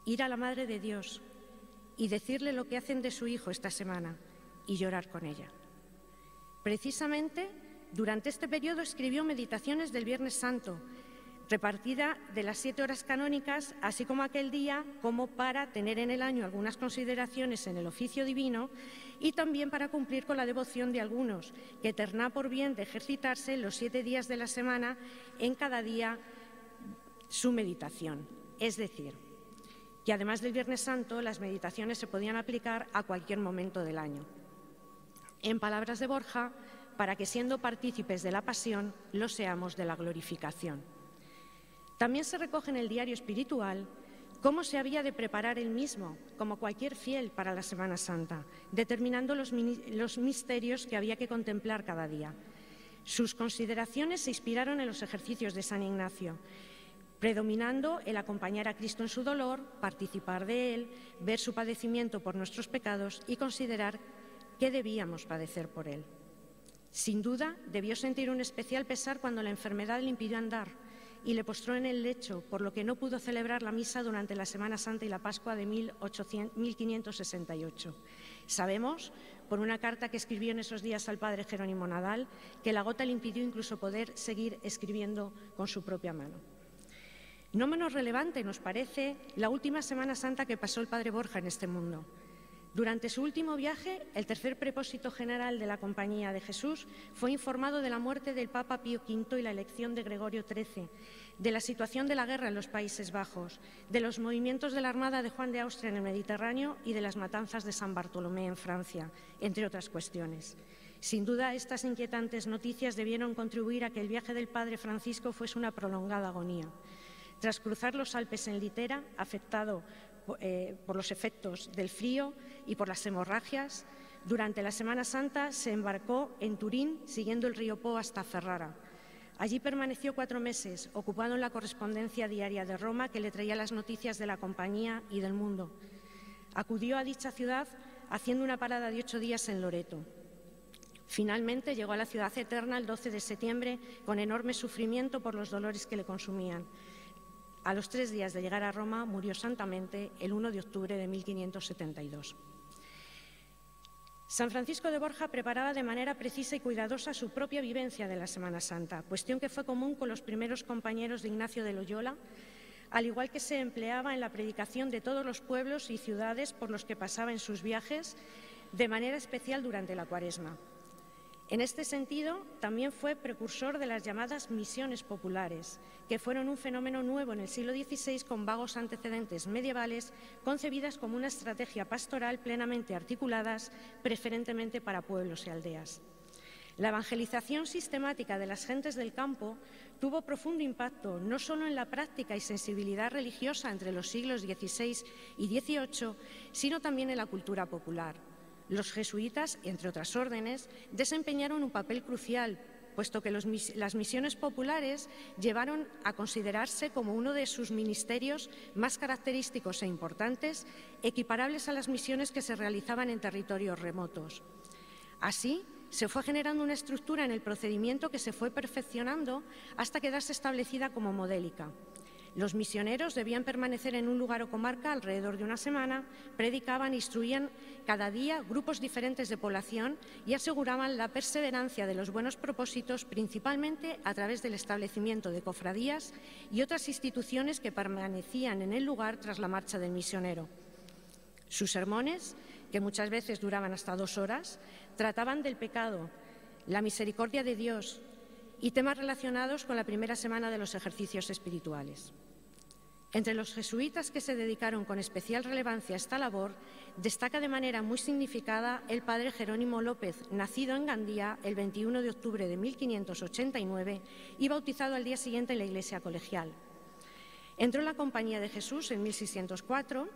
ir a la Madre de Dios y decirle lo que hacen de su hijo esta semana y llorar con ella. Precisamente, durante este periodo escribió Meditaciones del Viernes Santo, repartida de las 7 horas canónicas, así como aquel día, como para tener en el año algunas consideraciones en el oficio divino y también para cumplir con la devoción de algunos, que terná por bien de ejercitarse los 7 días de la semana en cada día su meditación. Es decir, que además del Viernes Santo, las meditaciones se podían aplicar a cualquier momento del año. En palabras de Borja, para que siendo partícipes de la pasión, lo seamos de la glorificación. También se recoge en el diario espiritual cómo se había de preparar él mismo, como cualquier fiel, para la Semana Santa, determinando los misterios que había que contemplar cada día. Sus consideraciones se inspiraron en los ejercicios de San Ignacio, predominando el acompañar a Cristo en su dolor, participar de él, ver su padecimiento por nuestros pecados y considerar qué debíamos padecer por él. Sin duda, debió sentir un especial pesar cuando la enfermedad le impidió andar y le postró en el lecho, por lo que no pudo celebrar la misa durante la Semana Santa y la Pascua de 1568. Sabemos, por una carta que escribió en esos días al padre Jerónimo Nadal, que la gota le impidió incluso poder seguir escribiendo con su propia mano. No menos relevante nos parece la última Semana Santa que pasó el padre Borja en este mundo. Durante su último viaje, el tercer prepósito general de la Compañía de Jesús fue informado de la muerte del Papa Pío V y la elección de Gregorio XIII, de la situación de la guerra en los Países Bajos, de los movimientos de la Armada de Juan de Austria en el Mediterráneo y de las matanzas de San Bartolomé en Francia, entre otras cuestiones. Sin duda, estas inquietantes noticias debieron contribuir a que el viaje del Padre Francisco fuese una prolongada agonía. Tras cruzar los Alpes en litera, afectado por los efectos del frío y por las hemorragias, durante la Semana Santa se embarcó en Turín siguiendo el río Po hasta Ferrara. Allí permaneció 4 meses, ocupado en la correspondencia diaria de Roma que le traía las noticias de la Compañía y del mundo. Acudió a dicha ciudad haciendo una parada de 8 días en Loreto. Finalmente llegó a la ciudad eterna el 12 de septiembre con enorme sufrimiento por los dolores que le consumían. A los 3 días de llegar a Roma murió santamente el 1 de octubre de 1572. San Francisco de Borja preparaba de manera precisa y cuidadosa su propia vivencia de la Semana Santa, cuestión que fue común con los primeros compañeros de Ignacio de Loyola, al igual que se empleaba en la predicación de todos los pueblos y ciudades por los que pasaba en sus viajes, de manera especial durante la Cuaresma. En este sentido, también fue precursor de las llamadas misiones populares, que fueron un fenómeno nuevo en el siglo XVI con vagos antecedentes medievales, concebidas como una estrategia pastoral plenamente articuladas, preferentemente para pueblos y aldeas. La evangelización sistemática de las gentes del campo tuvo profundo impacto no solo en la práctica y sensibilidad religiosa entre los siglos XVI y XVIII, sino también en la cultura popular. Los jesuitas, entre otras órdenes, desempeñaron un papel crucial, puesto que las misiones populares llevaron a considerarse como uno de sus ministerios más característicos e importantes, equiparables a las misiones que se realizaban en territorios remotos. Así, se fue generando una estructura en el procedimiento que se fue perfeccionando hasta quedarse establecida como modélica. Los misioneros debían permanecer en un lugar o comarca alrededor de una semana, predicaban e instruían cada día grupos diferentes de población y aseguraban la perseverancia de los buenos propósitos, principalmente a través del establecimiento de cofradías y otras instituciones que permanecían en el lugar tras la marcha del misionero. Sus sermones, que muchas veces duraban hasta 2 horas, trataban del pecado, la misericordia de Dios y temas relacionados con la primera semana de los ejercicios espirituales. Entre los jesuitas que se dedicaron con especial relevancia a esta labor, destaca de manera muy significada el padre Jerónimo López, nacido en Gandía el 21 de octubre de 1589 y bautizado al día siguiente en la iglesia colegial. Entró en la Compañía de Jesús en 1604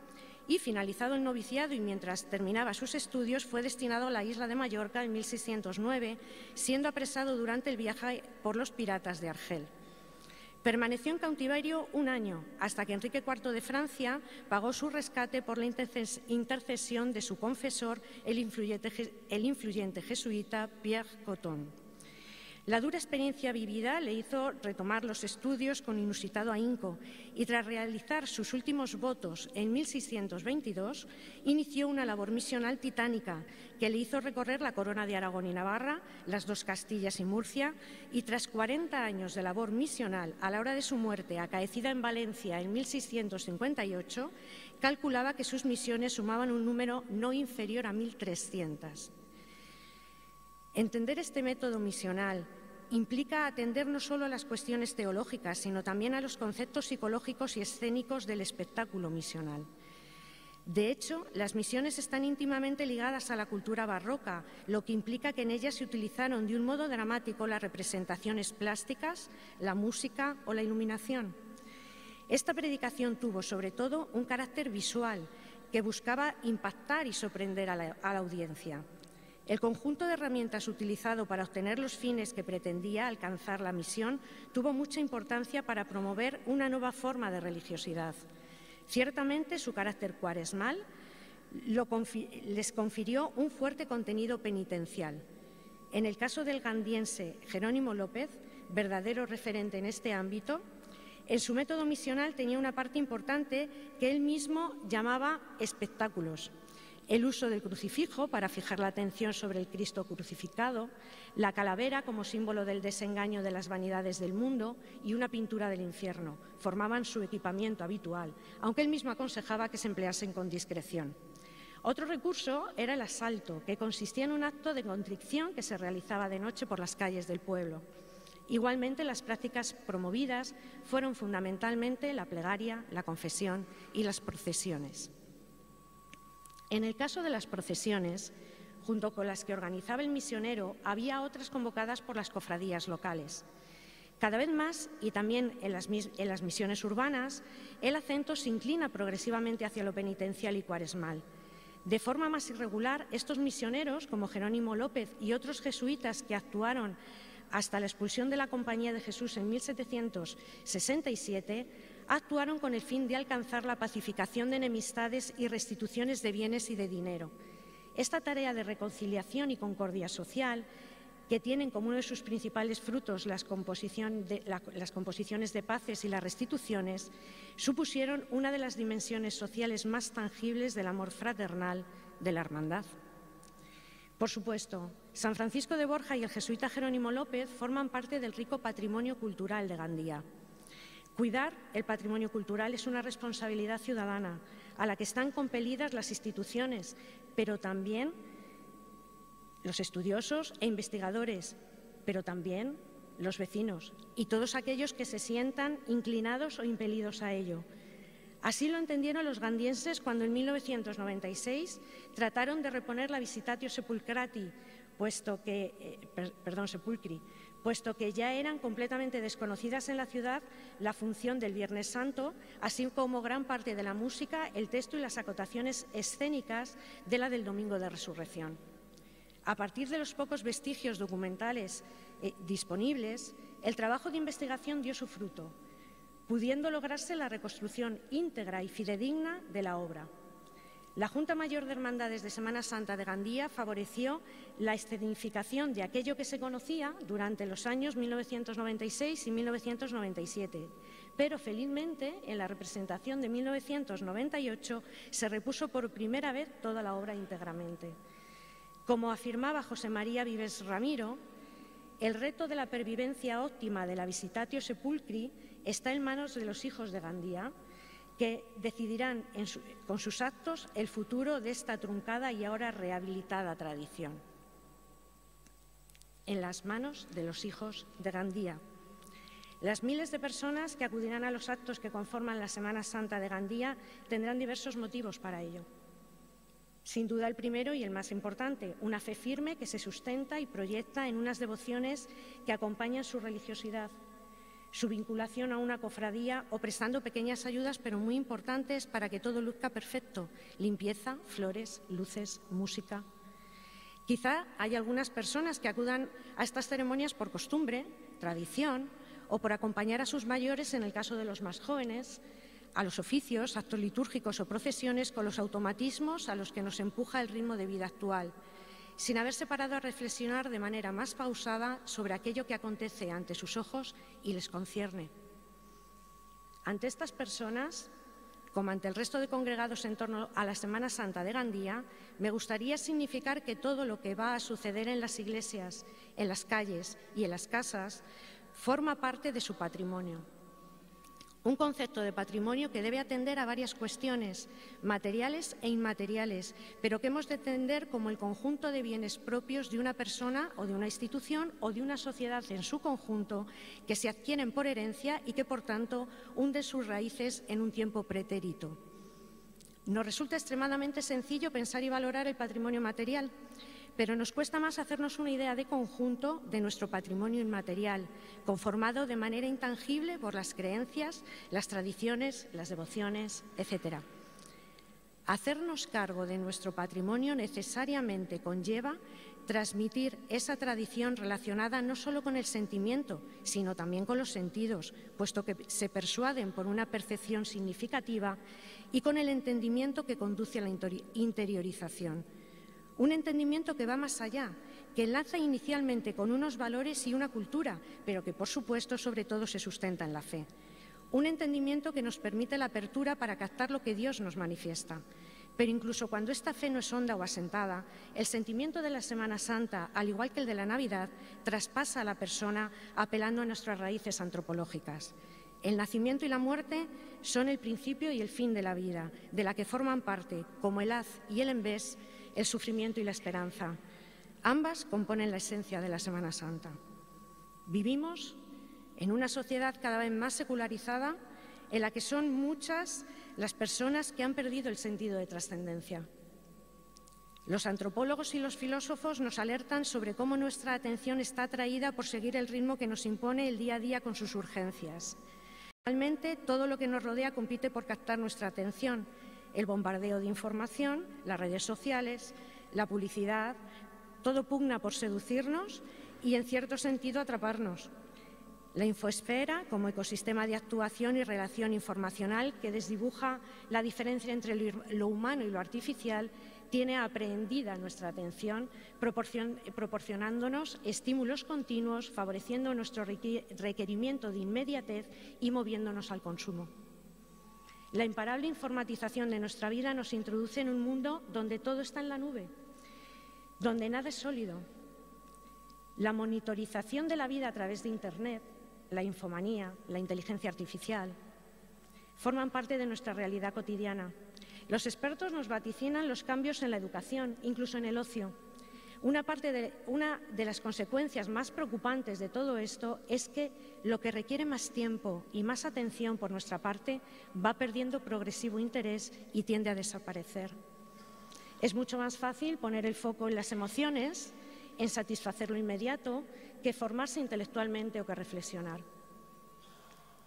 y, finalizado el noviciado y mientras terminaba sus estudios, fue destinado a la isla de Mallorca en 1609, siendo apresado durante el viaje por los piratas de Argel. Permaneció en cautiverio 1 año, hasta que Enrique IV de Francia pagó su rescate por la intercesión de su confesor, el influyente jesuita Pierre Coton. La dura experiencia vivida le hizo retomar los estudios con inusitado ahínco y, tras realizar sus últimos votos en 1622, inició una labor misional titánica que le hizo recorrer la corona de Aragón y Navarra, las 2 Castillas y Murcia, y tras 40 años de labor misional, a la hora de su muerte, acaecida en Valencia en 1658, calculaba que sus misiones sumaban un número no inferior a 1.300. Entender este método misional implica atender no solo a las cuestiones teológicas, sino también a los conceptos psicológicos y escénicos del espectáculo misional. De hecho, las misiones están íntimamente ligadas a la cultura barroca, lo que implica que en ellas se utilizaron de un modo dramático las representaciones plásticas, la música o la iluminación. Esta predicación tuvo, sobre todo, un carácter visual que buscaba impactar y sorprender a la audiencia. El conjunto de herramientas utilizado para obtener los fines que pretendía alcanzar la misión tuvo mucha importancia para promover una nueva forma de religiosidad. Ciertamente, su carácter cuaresmal les confirió un fuerte contenido penitencial. En el caso del gandiense Jerónimo López, verdadero referente en este ámbito, en su método misional tenía una parte importante que él mismo llamaba espectáculos. El uso del crucifijo para fijar la atención sobre el Cristo crucificado, la calavera como símbolo del desengaño de las vanidades del mundo y una pintura del infierno formaban su equipamiento habitual, aunque él mismo aconsejaba que se empleasen con discreción. Otro recurso era el asalto, que consistía en un acto de contrición que se realizaba de noche por las calles del pueblo. Igualmente, las prácticas promovidas fueron fundamentalmente la plegaria, la confesión y las procesiones. En el caso de las procesiones, junto con las que organizaba el misionero, había otras convocadas por las cofradías locales. Cada vez más, y también en las misiones urbanas, el acento se inclina progresivamente hacia lo penitencial y cuaresmal. De forma más irregular, estos misioneros, como Jerónimo López y otros jesuitas que actuaron hasta la expulsión de la Compañía de Jesús en 1767, actuaron con el fin de alcanzar la pacificación de enemistades y restituciones de bienes y de dinero. Esta tarea de reconciliación y concordia social, que tienen como uno de sus principales frutos las composiciones de paces y las restituciones, supusieron una de las dimensiones sociales más tangibles del amor fraternal de la hermandad. Por supuesto, San Francisco de Borja y el jesuita Jerónimo López forman parte del rico patrimonio cultural de Gandía. Cuidar el patrimonio cultural es una responsabilidad ciudadana a la que están compelidas las instituciones, pero también los estudiosos e investigadores, pero también los vecinos y todos aquellos que se sientan inclinados o impelidos a ello. Así lo entendieron los gandienses cuando en 1996 trataron de reponer la Visitatio Sepulcri, puesto que ya eran completamente desconocidas en la ciudad la función del Viernes Santo, así como gran parte de la música, el texto y las acotaciones escénicas de la del Domingo de Resurrección. A partir de los pocos vestigios documentales disponibles, el trabajo de investigación dio su fruto, pudiendo lograrse la reconstrucción íntegra y fidedigna de la obra. La Junta Mayor de Hermandades de Semana Santa de Gandía favoreció la escenificación de aquello que se conocía durante los años 1996 y 1997, pero felizmente en la representación de 1998 se repuso por primera vez toda la obra íntegramente. Como afirmaba José María Vives Ramiro, el reto de la pervivencia óptima de la Visitatio Sepulcri está en manos de los hijos de Gandía, que decidirán con sus actos el futuro de esta truncada y ahora rehabilitada tradición. En las manos de los hijos de Gandía. Las miles de personas que acudirán a los actos que conforman la Semana Santa de Gandía tendrán diversos motivos para ello. Sin duda el primero y el más importante, una fe firme que se sustenta y proyecta en unas devociones que acompañan su religiosidad, su vinculación a una cofradía o prestando pequeñas ayudas pero muy importantes para que todo luzca perfecto, limpieza, flores, luces, música. Quizá hay algunas personas que acudan a estas ceremonias por costumbre, tradición o por acompañar a sus mayores en el caso de los más jóvenes, a los oficios, actos litúrgicos o procesiones con los automatismos a los que nos empuja el ritmo de vida actual, sin haberse parado a reflexionar de manera más pausada sobre aquello que acontece ante sus ojos y les concierne. Ante estas personas, como ante el resto de congregados en torno a la Semana Santa de Gandía, me gustaría significar que todo lo que va a suceder en las iglesias, en las calles y en las casas forma parte de su patrimonio. Un concepto de patrimonio que debe atender a varias cuestiones, materiales e inmateriales, pero que hemos de entender como el conjunto de bienes propios de una persona o de una institución o de una sociedad en su conjunto que se adquieren por herencia y que, por tanto, hunden sus raíces en un tiempo pretérito. Nos resulta extremadamente sencillo pensar y valorar el patrimonio material, pero nos cuesta más hacernos una idea de conjunto de nuestro patrimonio inmaterial, conformado de manera intangible por las creencias, las tradiciones, las devociones, etc. Hacernos cargo de nuestro patrimonio necesariamente conlleva transmitir esa tradición relacionada no solo con el sentimiento, sino también con los sentidos, puesto que se persuaden por una percepción significativa y con el entendimiento que conduce a la interiorización. Un entendimiento que va más allá, que enlaza inicialmente con unos valores y una cultura, pero que, por supuesto, sobre todo se sustenta en la fe. Un entendimiento que nos permite la apertura para captar lo que Dios nos manifiesta. Pero incluso cuando esta fe no es honda o asentada, el sentimiento de la Semana Santa, al igual que el de la Navidad, traspasa a la persona apelando a nuestras raíces antropológicas. El nacimiento y la muerte son el principio y el fin de la vida, de la que forman parte, como el haz y el envés, el sufrimiento y la esperanza. Ambas componen la esencia de la Semana Santa. Vivimos en una sociedad cada vez más secularizada, en la que son muchas las personas que han perdido el sentido de trascendencia. Los antropólogos y los filósofos nos alertan sobre cómo nuestra atención está atraída por seguir el ritmo que nos impone el día a día con sus urgencias. Realmente, todo lo que nos rodea compite por captar nuestra atención. El bombardeo de información, las redes sociales, la publicidad, todo pugna por seducirnos y, en cierto sentido, atraparnos. La infoesfera, como ecosistema de actuación y relación informacional que desdibuja la diferencia entre lo humano y lo artificial, tiene aprehendida nuestra atención, proporcionándonos estímulos continuos, favoreciendo nuestro requerimiento de inmediatez y moviéndonos al consumo. La imparable informatización de nuestra vida nos introduce en un mundo donde todo está en la nube, donde nada es sólido. La monitorización de la vida a través de Internet, la infomanía, la inteligencia artificial, forman parte de nuestra realidad cotidiana. Los expertos nos vaticinan los cambios en la educación, incluso en el ocio. Una de las consecuencias más preocupantes de todo esto es que lo que requiere más tiempo y más atención por nuestra parte va perdiendo progresivo interés y tiende a desaparecer. Es mucho más fácil poner el foco en las emociones, en satisfacer lo inmediato, que formarse intelectualmente o que reflexionar.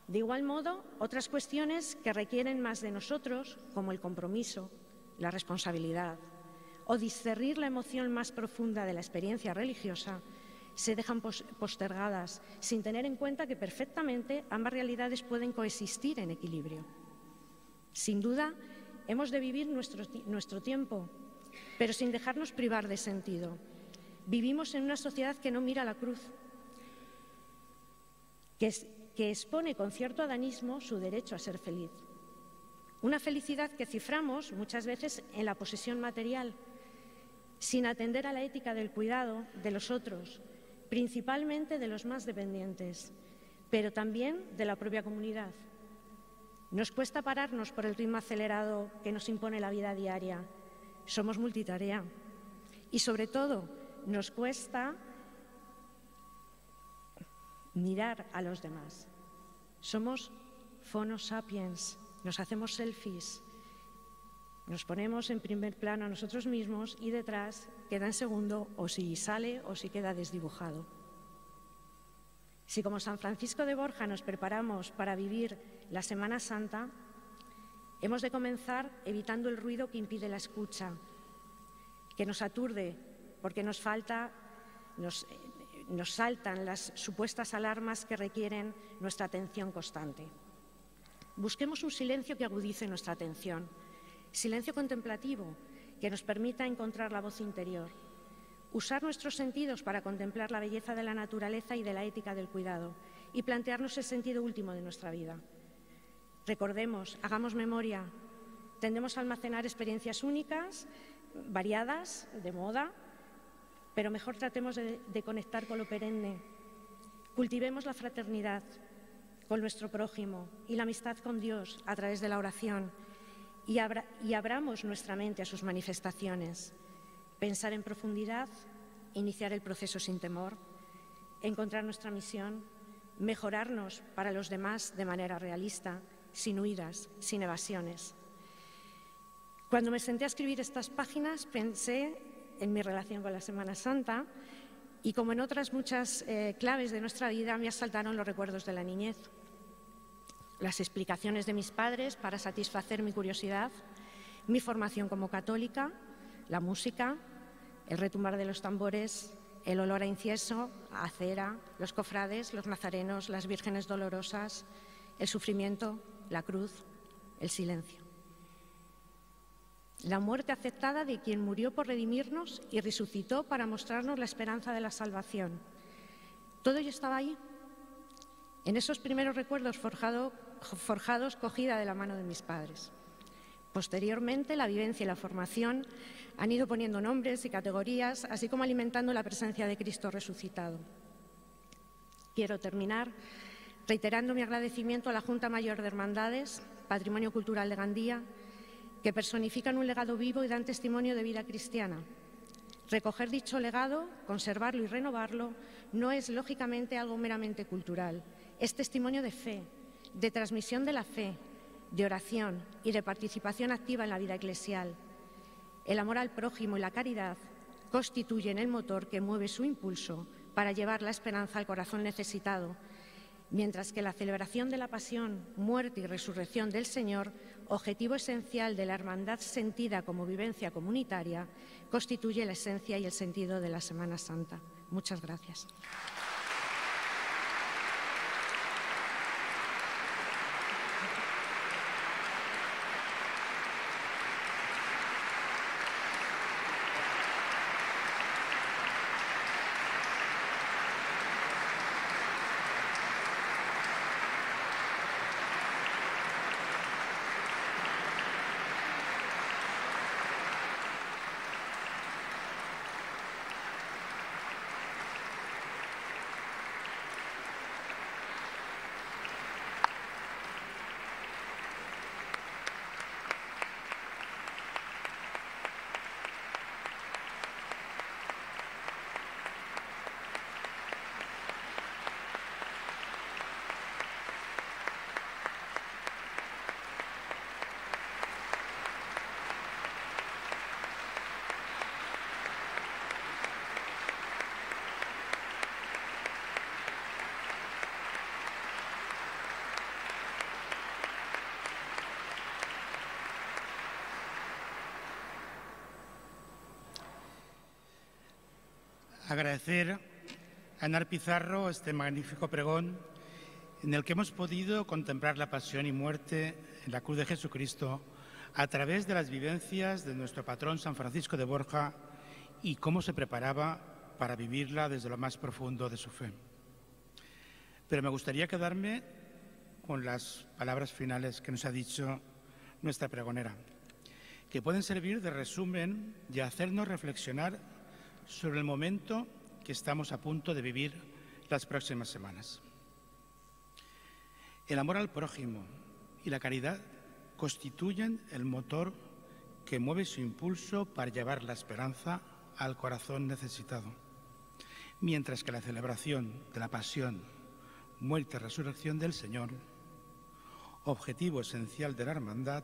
De igual modo, otras cuestiones que requieren más de nosotros, como el compromiso, la responsabilidad o discernir la emoción más profunda de la experiencia religiosa, se dejan postergadas, sin tener en cuenta que perfectamente ambas realidades pueden coexistir en equilibrio. Sin duda, hemos de vivir nuestro tiempo, pero sin dejarnos privar de sentido. Vivimos en una sociedad que no mira la cruz, que expone con cierto adanismo su derecho a ser feliz. Una felicidad que ciframos muchas veces en la posesión material, sin atender a la ética del cuidado de los otros, principalmente de los más dependientes, pero también de la propia comunidad. Nos cuesta pararnos por el ritmo acelerado que nos impone la vida diaria. Somos multitarea y, sobre todo, nos cuesta mirar a los demás. Somos phono sapiens, nos hacemos selfies, nos ponemos en primer plano a nosotros mismos y detrás queda en segundo o si sale o si queda desdibujado. Si como San Francisco de Borja nos preparamos para vivir la Semana Santa, hemos de comenzar evitando el ruido que impide la escucha, que nos aturde porque nos saltan las supuestas alarmas que requieren nuestra atención constante. Busquemos un silencio que agudice nuestra atención, silencio contemplativo que nos permita encontrar la voz interior, usar nuestros sentidos para contemplar la belleza de la naturaleza y de la ética del cuidado y plantearnos el sentido último de nuestra vida. Recordemos, hagamos memoria, tendemos a almacenar experiencias únicas, variadas, de moda, pero mejor tratemos de conectar con lo perenne. Cultivemos la fraternidad con nuestro prójimo y la amistad con Dios a través de la oración y abramos nuestra mente a sus manifestaciones. Pensar en profundidad, iniciar el proceso sin temor, encontrar nuestra misión, mejorarnos para los demás de manera realista, sin huidas, sin evasiones. Cuando me senté a escribir estas páginas pensé en mi relación con la Semana Santa y, como en otras muchas claves de nuestra vida, me asaltaron los recuerdos de la niñez. Las explicaciones de mis padres para satisfacer mi curiosidad, mi formación como católica, la música, el retumbar de los tambores, el olor a incienso, a cera, los cofrades, los nazarenos, las vírgenes dolorosas, el sufrimiento, la cruz, el silencio. La muerte aceptada de quien murió por redimirnos y resucitó para mostrarnos la esperanza de la salvación. Todo ello estaba ahí, en esos primeros recuerdos forjados cogida de la mano de mis padres. Posteriormente, la vivencia y la formación han ido poniendo nombres y categorías, así como alimentando la presencia de Cristo resucitado. Quiero terminar reiterando mi agradecimiento a la Junta Mayor de Hermandades, Patrimonio Cultural de Gandía, que personifican un legado vivo y dan testimonio de vida cristiana. Recoger dicho legado, conservarlo y renovarlo, no es lógicamente algo meramente cultural. Es testimonio de fe, de transmisión de la fe, de oración y de participación activa en la vida eclesial. El amor al prójimo y la caridad constituyen el motor que mueve su impulso para llevar la esperanza al corazón necesitado, mientras que la celebración de la pasión, muerte y resurrección del Señor, objetivo esencial de la hermandad sentida como vivencia comunitaria, constituye la esencia y el sentido de la Semana Santa. Muchas gracias. Agradecer a Enar Pizarro este magnífico pregón en el que hemos podido contemplar la pasión y muerte en la cruz de Jesucristo a través de las vivencias de nuestro patrón San Francisco de Borja y cómo se preparaba para vivirla desde lo más profundo de su fe. Pero me gustaría quedarme con las palabras finales que nos ha dicho nuestra pregonera, que pueden servir de resumen y hacernos reflexionar sobre el momento que estamos a punto de vivir las próximas semanas. El amor al prójimo y la caridad constituyen el motor que mueve su impulso para llevar la esperanza al corazón necesitado, mientras que la celebración de la pasión, muerte y resurrección del Señor, objetivo esencial de la hermandad,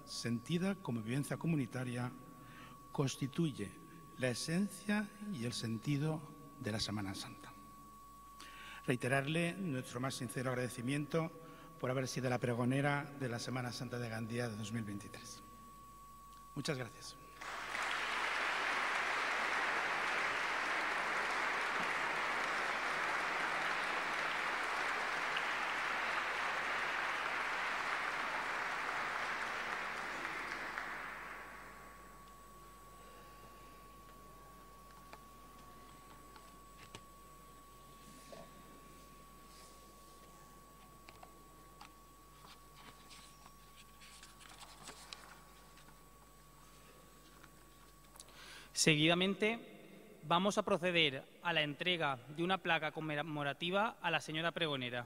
sentida como vivencia comunitaria, constituye la esencia y el sentido de la Semana Santa. Reiterarle nuestro más sincero agradecimiento por haber sido la pregonera de la Semana Santa de Gandía de 2023. Muchas gracias. Seguidamente, vamos a proceder a la entrega de una placa conmemorativa a la señora pregonera.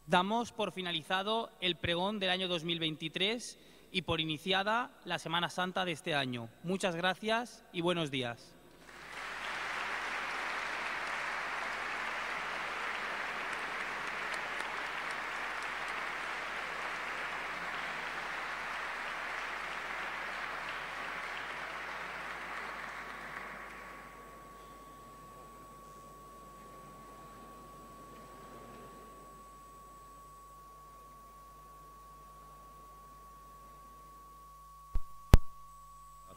Damos por finalizado el pregón del año 2023 y por iniciada la Semana Santa de este año. Muchas gracias y buenos días.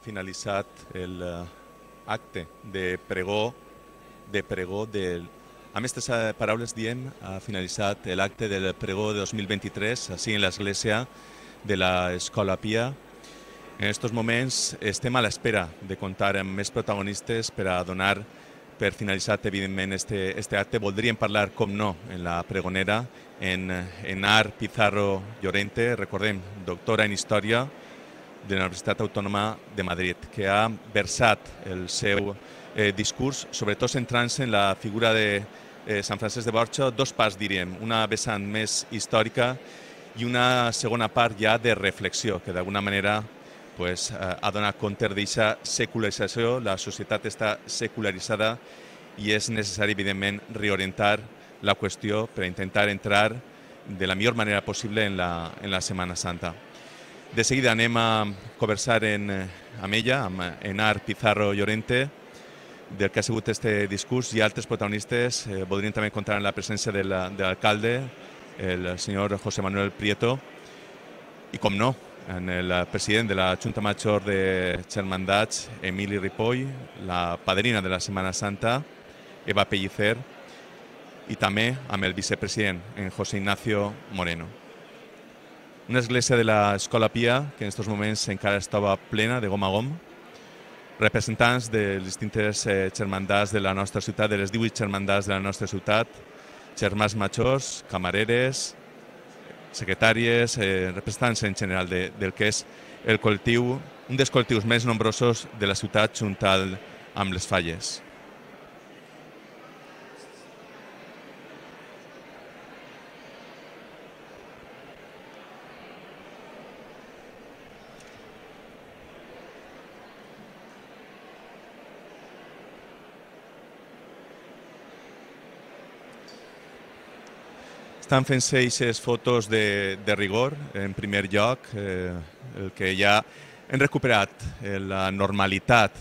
finalitzat l'acte de pregó del... Amb aquestes paraules diem, ha finalitzat l'acte del pregó de 2023, així en l'església de l'Escola Pia. En aquests moments estem a l'espera de comptar amb més protagonistes per a donar per finalitzat, evidentment, este acte. Voldríem parlar, com no, en la pregonera, en Enar Pizarro Llorente, recordem, doctora en Història de la Universitat Autònoma de Madrid, que ha versat el seu discurs, sobretot centrant-se en la figura de Sant Francesc de Borja, dos parts, diríem, una vessant més històrica i una segona part ja de reflexió, que d'alguna manera ha donat compte d'aquesta secularització. La societat està secularitzada i és necessari, evidentment, reorientar la qüestió per intentar entrar de la millor manera possible en la Setmana Santa. De seguida anem a conversar amb ella, amb Enar Pizarro Llorente, del que ha sigut este discurs, i altres protagonistes. Voldríem també comptar amb la presència de l'alcalde, el senyor José Manuel Prieto, i, com no, en el president de la Junta Major de Germandats, Emili Ripoll, la padrina de la Setmana Santa, Eva Pellicer, i també amb el vicepresident, en José Ignacio Moreno. Una església de l'Escola Pia que en aquests moments encara estava plena de gom a gom, representants de les distintes germandats de la nostra ciutat, de les 18 germandats de la nostra ciutat, germans majors, camareres, secretàries, representants en general del que és el col·lectiu, un dels col·lectius més nombrosos de la ciutat junt amb les Falles. Estan fent-se aquestes fotos de rigor, en primer lloc, el que ja hem recuperat la normalitat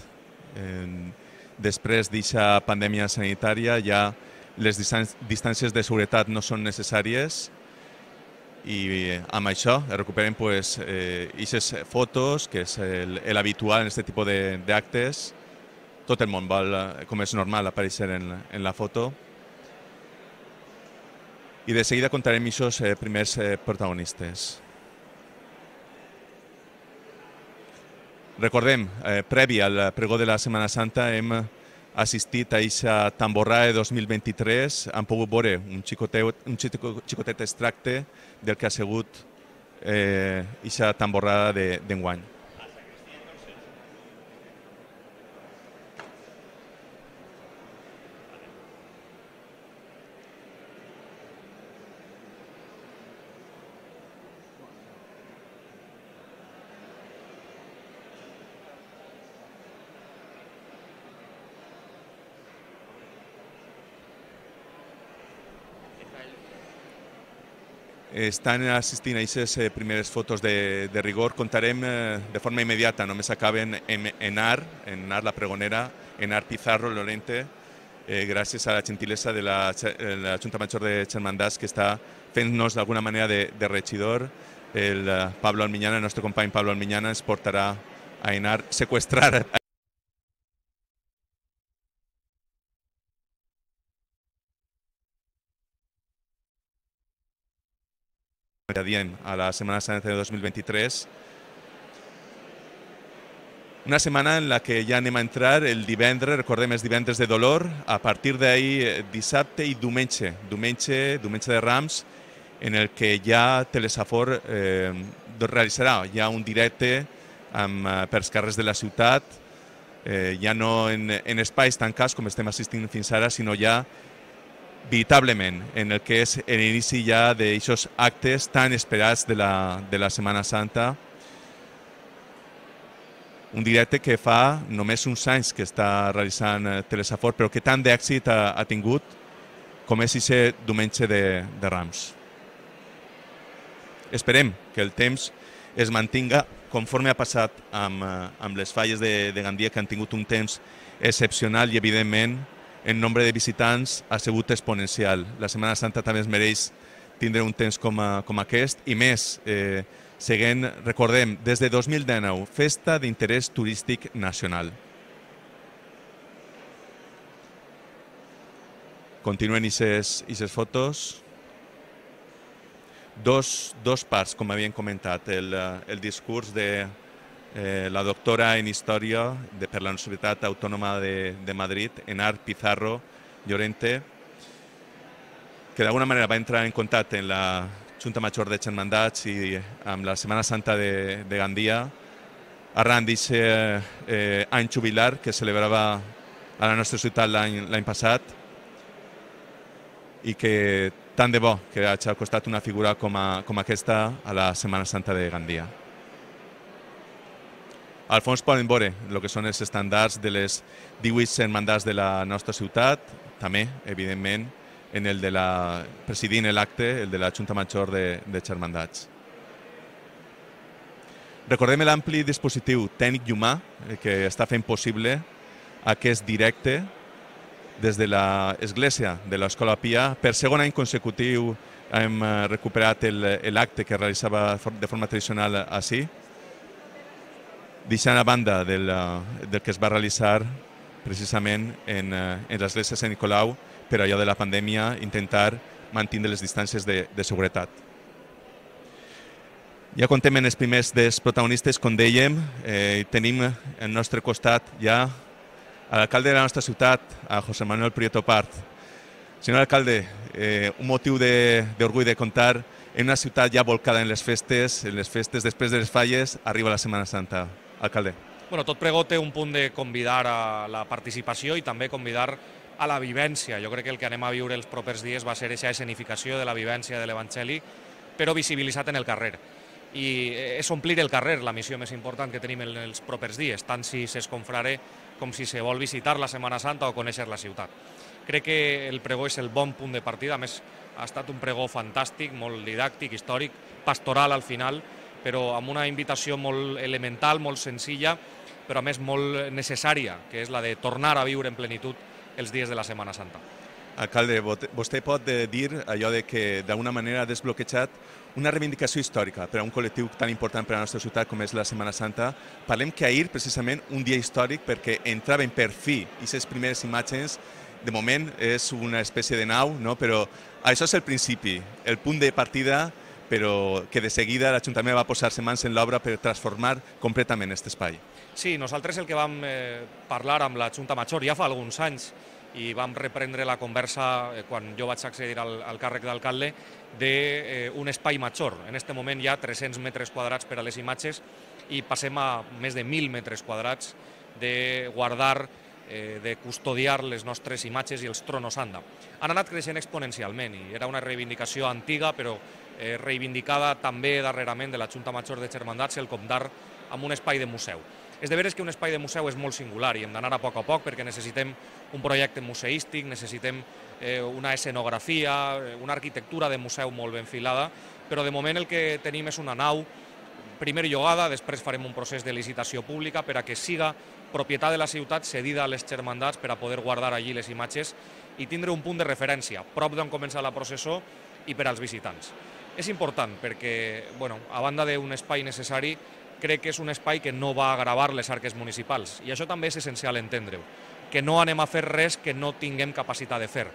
després d'aquesta pandèmia sanitària. Ja les distàncies de seguretat no són necessàries i amb això recuperem aquestes fotos, que és l'habitual en aquest tipus d'actes. Tot el món vol, com és normal, aparèixer en la foto. I de seguida contarem aquests primers protagonistes. Recordem, previ al pregó de la Setmana Santa, hem assistit a aquesta tamborrada de 2023. Han pogut veure un xicotet extracte del que ha sigut aquesta tamborrada d'enguany. Estan assistint a aquestes primeres fotos de rigor. Contarem de forma immediata, només acaben en Enar, la pregonera, Enar Pizarro Llorente, gràcies a la gentilesa de la Junta Major de Germandats, que està fent-nos d'alguna manera de regidor. El Pablo Almiñana, el nostre company Pablo Almiñana, ens portarà a Enar, seqüestrar a la Setmana Santa de 2023. Una setmana en la que ja anem a entrar el divendres, recordem, els divendres de dolor, a partir d'ahir dissabte i diumenge de Rams, en el que ja Telesafor realitzarà ja un directe pels carrers de la ciutat, ja no en espais tancats com estem assistint fins ara, sinó ja veritablement en el que és l'inici ja d'aquests actes tan esperats de la Setmana Santa. Un directe que fa només uns anys que està realitzant Telesafor, però que tant d'èxit ha tingut com és aquest diumenge de Rams. Esperem que el temps es mantinga conforme ha passat amb les Falles de Gandia, que han tingut un temps excepcional i, evidentment, el nombre de visitants ha sigut exponencial. La Setmana Santa també es mereix tindre un temps com aquest, i més Seguint, recordem, des de 2019, Festa d'Interès Turístic Nacional. Continuen aquestes fotos. Dos parts, com havien comentat, el discurs de la doctora en Història per la Universitat Autònoma de Madrid, Enar Pizarro Llorente, que d'alguna manera va entrar en contacte amb la Junta Major de Germandats i amb la Setmana Santa de Gandia, arran d'aquest any jubilar que celebrava a la nostra ciutat l'any passat i que tant de bo que hagi costat una figura com aquesta a la Setmana Santa de Gandia. Al fons poden veure el que són els estàndards de les 18 germandats de la nostra ciutat, també, evidentment, en el de presidint l'acte, el de la Junta Major de Germandats. Recordem l'ampli dispositiu tècnic i humà que està fent possible aquest directe des de l'Església de l'Escola Pia. Per segon any consecutiu hem recuperat l'acte que realitzava de forma tradicional així, deixant a banda del que es va realitzar precisament en l'església de Sant Nicolau, per allò de la pandèmia, intentar mantenir les distàncies de seguretat. Ja contem en els primers dels protagonistes, com dèiem, tenim al nostre costat ja a l'alcalde de la nostra ciutat, a José Manuel Prieto Part. Senyor alcalde, un motiu d'orgull de contar en una ciutat ja volcada en les festes després de les falles, arriba la Setmana Santa. Alcalde. Bueno, tot pregó té un punt de convidar a la participació i també convidar a la vivència. Jo crec que el que anem a viure els propers dies va ser aquesta escenificació de la vivència de l'Evangeli, però visibilitzat en el carrer. I és omplir el carrer la missió més important que tenim en els propers dies, tant si s'esconfrare com si se vol visitar la Setmana Santa o conèixer la ciutat. Crec que el pregó és el bon punt de partida, a més ha estat un pregó fantàstic, molt didàctic, històric, pastoral al final, però amb una invitació molt elemental, molt senzilla, però a més molt necessària, que és la de tornar a viure en plenitud els dies de la Setmana Santa. Alcalde, vostè pot dir allò de que d'alguna manera ha desbloquejat una reivindicació històrica per a un col·lectiu tan important per a la nostra ciutat com és la Setmana Santa. Parlem que ahir, precisament, un dia històric perquè entraven per fi aquestes primeres imatges. De moment és una espècie de nau, però això és el principi, el punt de partida, però que de seguida l'Ajuntament va posar-se mans en l'obra per transformar completament aquest espai. Sí, nosaltres el que vam parlar amb la Junta Major ja fa alguns anys i vam reprendre la conversa quan jo vaig accedir al càrrec d'alcalde d'un espai major. En aquest moment hi ha 300 metres quadrats per a les imatges i passem a més de 1.000 metres quadrats de guardar, de custodiar les nostres imatges i els tronos anda. Han anat creixent exponencialment i era una reivindicació antiga però reivindicada també darrerament de la Junta Major de Germandats el comptar amb un espai de museu. És de veres que un espai de museu és molt singular i hem d'anar a poc perquè necessitem un projecte museístic, necessitem una escenografia, una arquitectura de museu molt ben filada, però de moment el que tenim és una nau, primer llogada, després farem un procés de licitació pública per a que siga propietat de la ciutat cedida a les germandats per a poder guardar allí les imatges i tindre un punt de referència, prop d'on comença la processó i per als visitants. És important perquè, a banda d'un espai necessari, crec que és un espai que no va gravar les arques municipals i això també és essencial entendre-ho, que no anem a fer res que no tinguem capacitat de fer.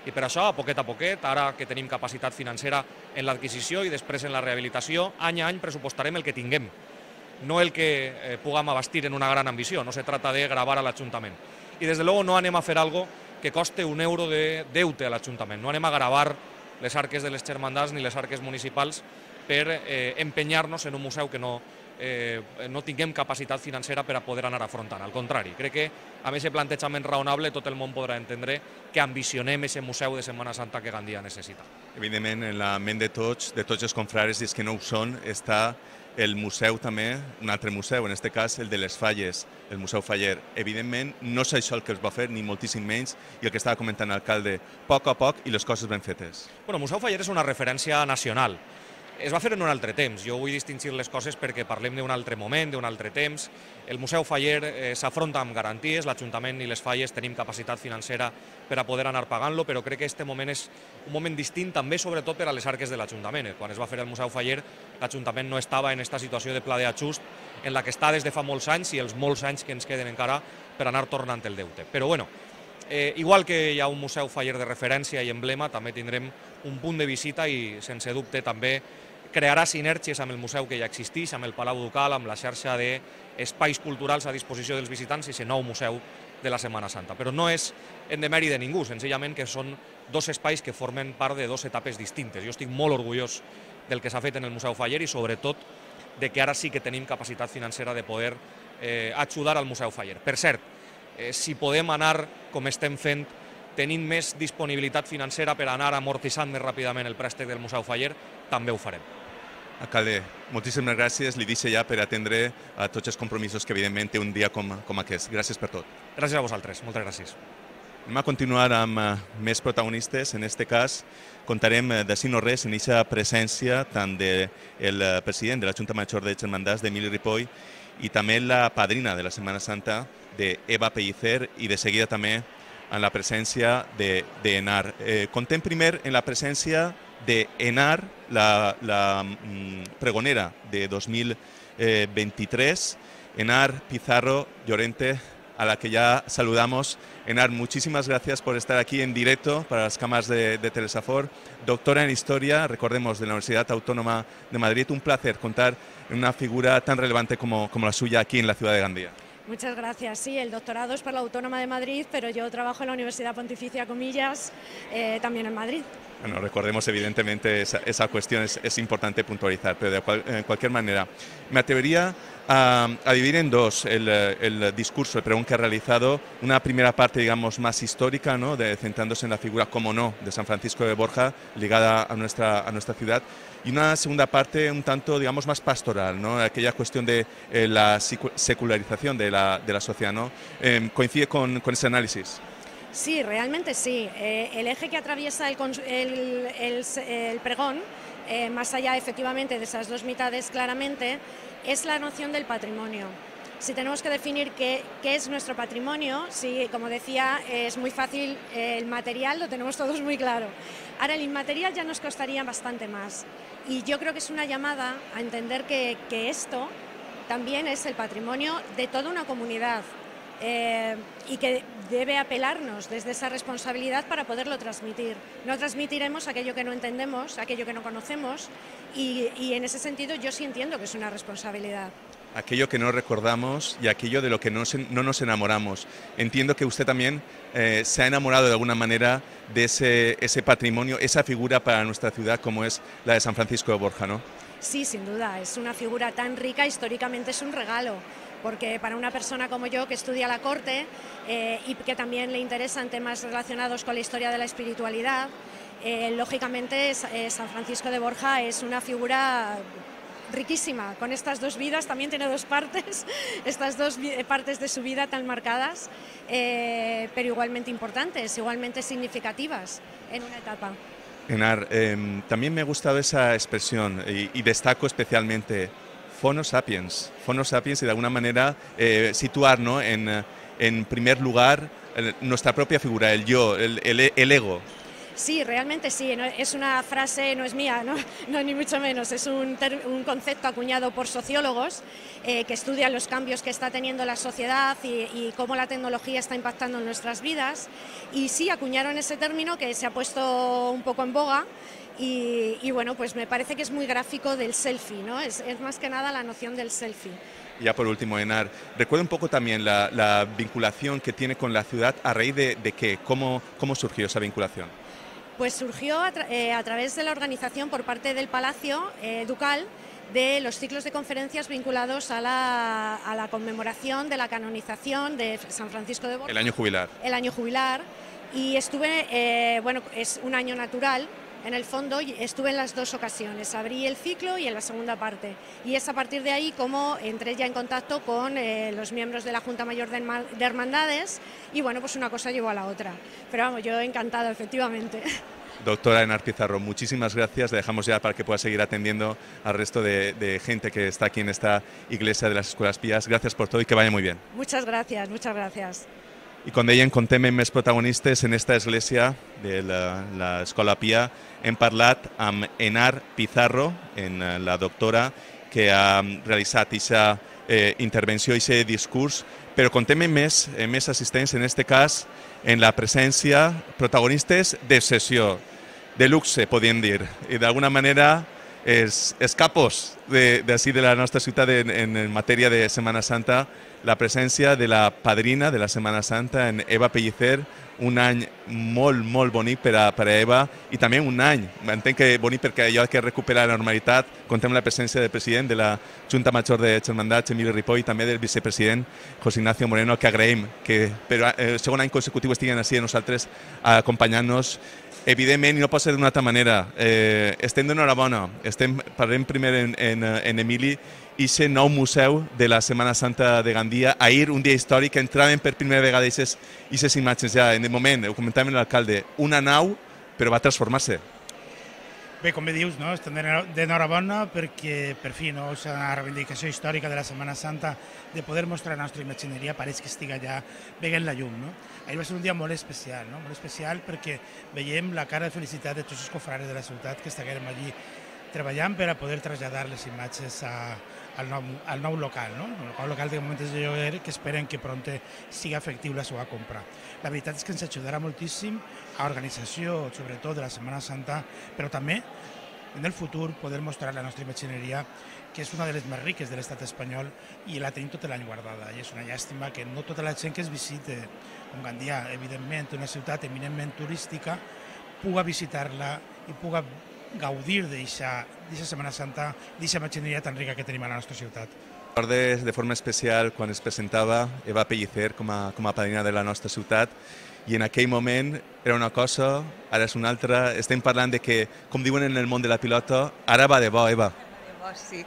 I per això, a poquet, ara que tenim capacitat financera en l'adquisició i després en la rehabilitació, any a any pressupostarem el que tinguem, no el que puguem abastir en una gran ambició, no se trata de gravar a l'Ajuntament. I des de luego no anem a fer algo que coste un euro de deute a l'Ajuntament, no anem a gravar les arques de les germandats ni les arques municipals per empenyar-nos en un museu que no tinguem capacitat financera per a poder anar afrontant. Al contrari, crec que amb aquest plantejament raonable tot el món podrà entendre que ambicionem aquest museu de Setmana Santa que Gandia necessita. Evidentment, en la ment de tots els confrares, i els que no ho són, està el museu també, un altre museu, en aquest cas el de les Falles, el Museu Faller. Evidentment, no és això el que es va fer, ni moltíssim menys, i el que estava comentant l'alcalde, a poc i les coses ben fetes. El Museu Faller és una referència nacional. es va fer en un altre temps. Jo vull distingir les coses perquè parlem d'un altre moment, d'un altre temps. El Museu Faller s'afronta amb garanties, l'Ajuntament i les Falles tenim capacitat financera per a poder anar pagant-lo, però crec que aquest moment és un moment distint també, sobretot per a les arques de l'Ajuntament. Quan es va fer el Museu Faller, l'Ajuntament no estava en aquesta situació de pla d'ajust en la que està des de fa molts anys i els molts anys que ens queden encara per anar tornant el deute. Però bueno, igual que hi ha un Museu Faller de referència i emblema, també tindrem un punt de visita i, sense dubte, també crearà sinergies amb el museu que ja existeix, amb el Palau Ducal, amb la xarxa d'espais culturals a disposició dels visitants i aquest nou museu de la Setmana Santa. Però no és en demèrit de ningú, senzillament que són dos espais que formen part de dues etapes distintes. Jo estic molt orgullós del que s'ha fet en el Museu Faller i sobretot de que ara sí que tenim capacitat financera de poder ajudar al Museu Faller. Per cert, si podem anar, com estem fent, tenint més disponibilitat financera per anar amortitzant més ràpidament el préstec del Museu Faller, també ho farem. Alcalde, moltíssimes gràcies. Li deixo ja per atendre a tots els compromisos que evidentment té un dia com aquest. Gràcies per tot. Gràcies a vosaltres. Moltes gràcies. Anem a continuar amb més protagonistes. En aquest cas, contarem de si no res en aquesta presència tant del president de la Junta Major de Germandats, d'Emili Ripoll, i també la padrina de la Setmana Santa, d'Eva Pellicer, i de seguida també en la presència d'Enar. Contem primer en la presència d'Enar, la pregonera de 2023, Enar Pizarro Llorente, a la que ya saludamos. Enar, muchísimas gracias por estar aquí en directo para las cámaras de Telesafor. Doctora en Historia, recordemos, de la Universidad Autónoma de Madrid. Un placer contar en una figura tan relevante como la suya aquí en la ciudad de Gandía. Muchas gracias. Sí, el doctorado es para la Autónoma de Madrid, pero yo trabajo en la Universidad Pontificia Comillas, también en Madrid. Bueno, recordemos evidentemente esa cuestión, es importante puntualizar, pero de cualquier manera me atrevería a dividir en dos el discurso, el pregón que ha realizado. Una primera parte, digamos, más histórica, ¿no?, centrándose en la figura, como no, de San Francisco de Borja, ligada a nuestra ciudad, y una segunda parte un tanto, digamos, más pastoral, ¿no?, aquella cuestión de la secularización de la sociedad, ¿no? ¿Coincide con ese análisis? Sí, realmente sí. El eje que atraviesa el pregón, más allá efectivamente de esas dos mitades claramente, es la noción del patrimonio. Si tenemos que definir qué es nuestro patrimonio, sí, como decía, es muy fácil, el material lo tenemos todos muy claro. Ahora, el inmaterial ya nos costaría bastante más. Y yo creo que es una llamada a entender que esto también es el patrimonio de toda una comunidad. Y que debe apelarnos desde esa responsabilidad para poderlo transmitir. No transmitiremos aquello que no entendemos, aquello que no conocemos, y en ese sentido yo sí entiendo que es una responsabilidad. Aquello que no recordamos y aquello de lo que no nos enamoramos. Entiendo que usted también se ha enamorado de alguna manera de ese patrimonio, esa figura para nuestra ciudad como es la de San Francisco de Borja, ¿no? Sí, sin duda, es una figura tan rica, históricamente es un regalo. Porque para una persona como yo que estudia la corte y que también le interesan temas relacionados con la historia de la espiritualidad, lógicamente San Francisco de Borja es una figura riquísima, con estas dos vidas, también tiene dos partes, estas dos partes de su vida tan marcadas, pero igualmente importantes, igualmente significativas en una etapa. Enar, también me ha gustado esa expresión y destaco especialmente Fono Sapiens, y de alguna manera situar, ¿no?, en primer lugar nuestra propia figura, el yo, el ego. Sí, realmente sí, es una frase, no es mía, no ni mucho menos, es un concepto acuñado por sociólogos que estudian los cambios que está teniendo la sociedad y cómo la tecnología está impactando en nuestras vidas, y sí, acuñaron ese término que se ha puesto un poco en boga. Y bueno, pues me parece que es muy gráfico del selfie, ¿no? Es más que nada la noción del selfie. Ya por último, Enar, recuerda un poco también la vinculación que tiene con la ciudad, ¿a raíz de qué? ¿Cómo surgió esa vinculación? Pues surgió a través de la organización por parte del Palacio Ducal de los ciclos de conferencias vinculados a la conmemoración de la canonización de San Francisco de Borja. El año jubilar. El año jubilar. Y estuve, bueno, es un año natural. En el fondo estuve en las dos ocasiones, abrí el ciclo y en la segunda parte. Y es a partir de ahí como entré ya en contacto con los miembros de la Junta Mayor de Hermandades y bueno, pues una cosa llevó a la otra. Pero vamos, yo encantada, efectivamente. Doctora Enar Pizarro, muchísimas gracias. Le dejamos ya para que pueda seguir atendiendo al resto de gente que está aquí en esta iglesia de las Escuelas Pías. Gracias por todo y que vaya muy bien. Muchas gracias, muchas gracias. I com deien, contem amb més protagonistes en esta església de l'Escola Pia. Hem parlat amb Enar Pizarro, la doctora, que ha realitzat aquesta intervenció, aquest discurs, però contem amb més assistents, en aquest cas, en la presència protagonistes de sessió, de luxe, podríem dir, i d'alguna manera els capos d'ací de la nostra ciutat en matèria de Setmana Santa, la presència de la padrina de la Setmana Santa, en Eva Pellicer, un any molt, molt bonic per a Eva i també un any, entenc que bonic perquè allò que recupera la normalitat, contem la presència del president de la Junta Major de Germandats, Emili Ripoll, i també del vicepresident José Ignacio Moreno, que agraïm que per segon any consecutiu estiguin així a nosaltres acompanyant-nos. Evidentment, i no pot ser d'una altra manera, estem d'enhorabona, parlem primer en Emili, i aquest nou museu de la Setmana Santa de Gandia. Ahir, un dia històric, entraven per primera vegada aquestes imatges ja. En el moment, ho comentàvem l'alcalde, una nau, però va transformar-se. Bé, com bé dius, estem d'enhorabona perquè, per fi, la reivindicació històrica de la Setmana Santa de poder mostrar la nostra imatgineria pareix que estiga ja veient la llum. Ahir va ser un dia molt especial, molt especial perquè veiem la cara de felicitat de tots els cofrares de la ciutat que estiguem allí treballant per a poder traslladar les imatges al nou local, el local de moments de lloguer, que esperen que prompte sigui efectiu la seva compra. La veritat és que ens ajudarà moltíssim a l'organització, sobretot de la Setmana Santa, però també en el futur poder mostrar la nostra imatgineria, que és una de les més riques de l'estat espanyol i la tenim tot l'any guardada. I és una llàstima que no tota la gent que es visita, com Gandia, evidentment, una ciutat eminentment turística, puga visitar-la i puga gaudir d'aquesta Setmana Santa, d'aquesta imatgineria tan rica que tenim a la nostra ciutat. Recordes de forma especial quan es presentava Eva Pellicer com a padrina de la nostra ciutat, i en aquell moment era una cosa, ara és una altra. Estem parlant de que, com diuen en el món de la pilota, ara va de bo, Eva. Sí.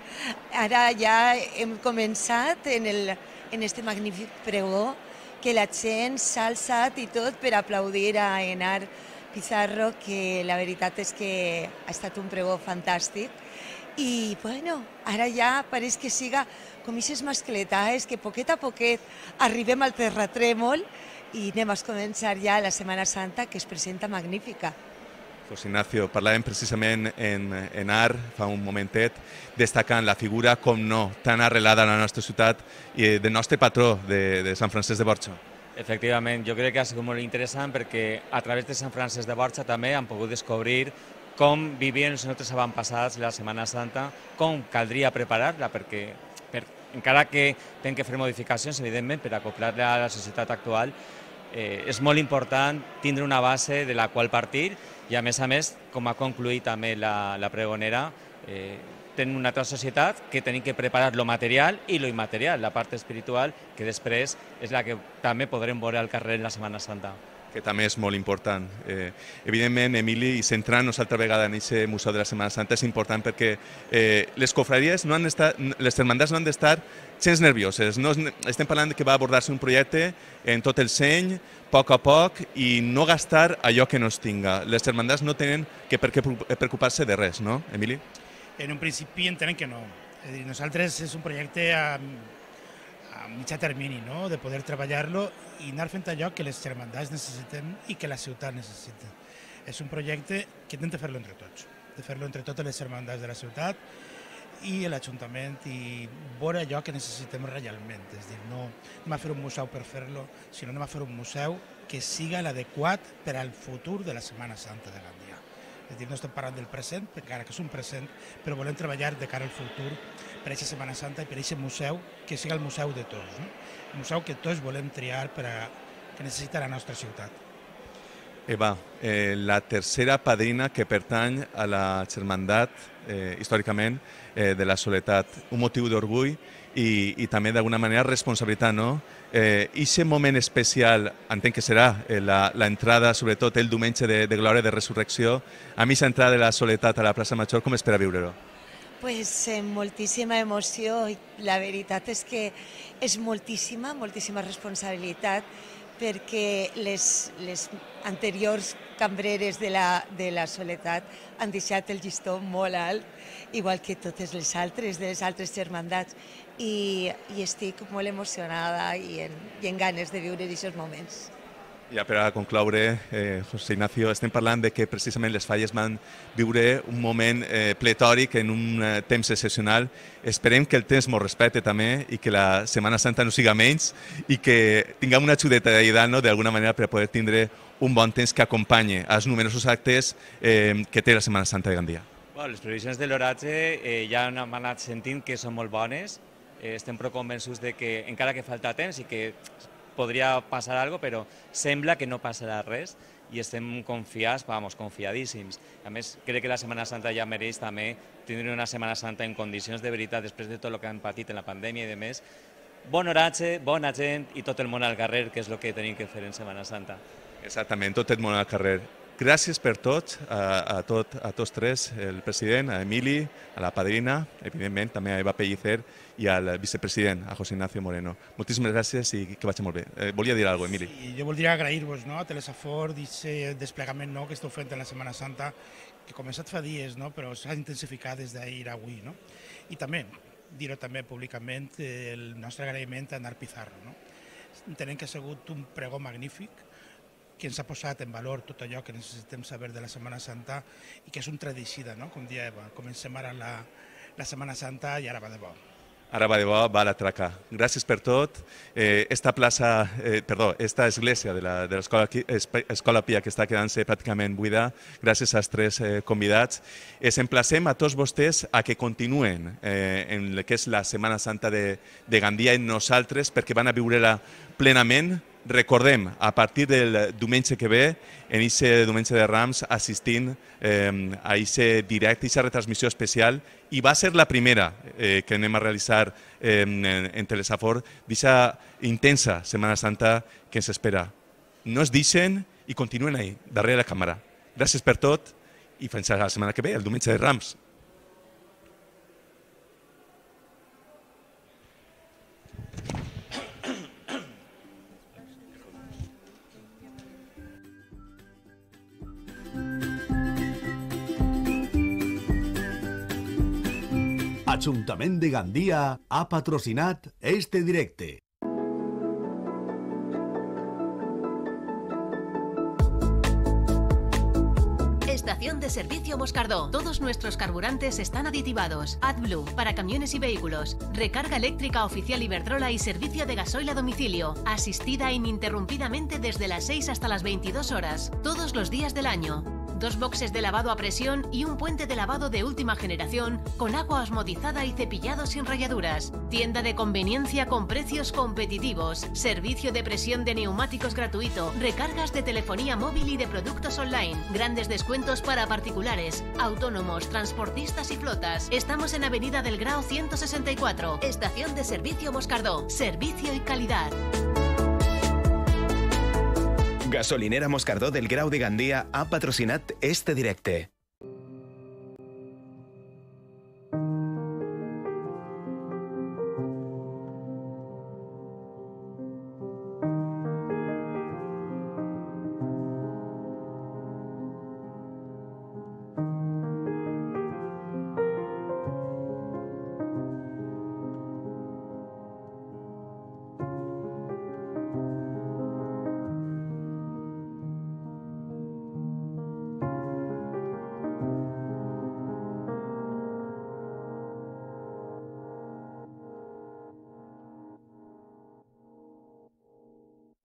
Ara ja hem començat en este magnífic pregó que la gent s'ha alçat i tot per aplaudir a Enar Pizarro, que la veritat és que ha estat un pregó fantàstic. I, bueno, ara ja pareix que siga com aquestes mascletes, que poquet a poquet arribem al terratrèmol i anem a començar ja la Setmana Santa, que es presenta magnífica. José Ignacio, parlàvem precisament en art fa un momentet, destacant la figura, com no, tan arrelada a la nostra ciutat i del nostre patró, de Sant Francesc de Borja. Efectivament, jo crec que ha sigut molt interessant perquè a través de Sant Francesc de Borja també han pogut descobrir com vivien els nostres avantpassats la Setmana Santa, com caldria preparar-la, perquè encara que hem de fer modificacions, evidentment, per acoplar-la a la societat actual, és molt important tindre una base de la qual partir i, a més, com ha concluït també la pregonera, tenim una altra societat que tenim que preparar lo material i lo immaterial, la part espiritual, que després és la que també podrem veure al carrer en la Setmana Santa. Que també és molt important. Evidentment, Emili, i centrant-nos altra vegada en aquest Museu de la Setmana Santa, és important perquè les cofraries, les hermandats no han d'estar gens nervioses. Estem parlant que va abordar-se un projecte en tot el seny, a poc, i no gastar allò que no es tinga. Les hermandats no tenen per què preocupar-se de res, no, Emili? En un principi entenem que no. És a dir, nosaltres és un projecte a mitjà termini, de poder treballar-lo i anar fent allò que les germandats necessiten i que la ciutat necessita. És un projecte que hem de fer-lo entre tots, de fer-lo entre totes les germandats de la ciutat i l'Ajuntament i veure allò que necessitem realment. És a dir, no anem a fer un museu per fer-lo, sinó anem a fer un museu que siga l'adequat per al futur de la Setmana Santa de Gandia. És a dir, no estem parlant del present, encara que és un present, però volem treballar de cara al futur per a aquesta Setmana Santa i per a aquest museu que siga el museu de tots, un museu que tots volem triar que necessita la nostra ciutat. Eva, la tercera padrina que pertany a la germandat, històricament, de la Soledat. Un motiu d'orgull i també d'alguna manera responsabilitat, no? I aquest moment especial, entenc que serà l'entrada, sobretot el diumenge de Glòria de Resurrecció, a mi aquesta entrada de la Soledat a la plaça Major, com és per a viure-ho? Pues moltíssima emoció i la veritat és que és moltíssima responsabilitat perquè les anteriors cambreres de la Soledat han deixat el llistó molt alt, igual que totes les altres, de les altres germandats, i estic molt emocionada i en ganes de viure aquests moments. Ja per a concloure, José Ignacio, estem parlant de que precisament les Falles van viure un moment pletòric en un temps excepcional. Esperem que el temps mos respecte també i que la Setmana Santa no siga menys i que tinguem una xudeta d'ajudar d'alguna manera per poder tindre un bon temps que acompanye els numerosos actes que té la Setmana Santa de Gandia. Les previsions de l'oratge ja hem anat sentint que són molt bones. Estem prou convençuts de que encara que falta temps i que podria passar alguna cosa, però sembla que no passarà res i estem confiats, confiadíssims. A més, crec que la Setmana Santa ja mereix també tindre una Setmana Santa en condicions de veritat després de tot el que han patit en la pandèmia i demés. Bon oratge, bona gent i tot el món al carrer, que és el que tenim que fer en Setmana Santa. Exactament, tot el món al carrer. Gràcies per tot, a tots tres, el president, a Emili, a la padrina, evidentment, també a Eva Pellicer i al vicepresident, a José Ignacio Moreno. Moltíssimes gràcies i que vagi molt bé. Volia dir alguna cosa, Emili. Sí, jo voldria agrair-vos a Telesafor aquest desplegament que esteu fent en la Setmana Santa, que ha començat fa dies, però s'ha intensificat des d'ahir a avui. I també, dir-ho també públicament, el nostre agraïment a Enar Pizarro. Entenem que ha sigut un pregó magnífic, que ens ha posat en valor tot allò que necessitem saber de la Setmana Santa i que és un tradicida, com dia Eva. Comencem ara la Setmana Santa i ara va de bo. Ara va de bo, va a la traca. Gràcies per tot. Esta església de l'Escola Pia que està quedant-se pràcticament buida, gràcies als tres convidats. Els emplacem a tots vostès a que continuen en el que és la Setmana Santa de Gandia en nosaltres perquè van a viure-la plenament. Recordem, a partir del diumenge que ve, en aquest diumenge de Rams, assistint a aquest directe, a aquesta retransmissió especial, i va ser la primera que anem a realitzar en Telesafor, d'aquesta intensa Setmana Santa que ens espera. No es deixen i continuen ahí, darrere la càmera. Gràcies per tot i fins la setmana que ve, el diumenge de Rams. Ajuntament de Gandia ha patrocinat este directe. Estación de servicio Moscardó. Todos nuestros carburantes están aditivados. AdBlue para camiones y vehículos. Recarga eléctrica oficial Iberdrola y servicio de gasoil a domicilio. Asistida ininterrumpidamente desde las 6 hasta las 22 horas. Todos los días del año. 2 boxes de lavado a presión y un puente de lavado de última generación con agua osmotizada y cepillado sin rayaduras. Tienda de conveniencia con precios competitivos. Servicio de presión de neumáticos gratuito. Recargas de telefonía móvil y de productos online. Grandes descuentos para particulares, autónomos, transportistas y flotas. Estamos en Avenida del Grao 164. Estación de servicio Moscardó. Servicio y calidad. Gasolinera Moscardó del Grau de Gandia ha patrocinat este directe.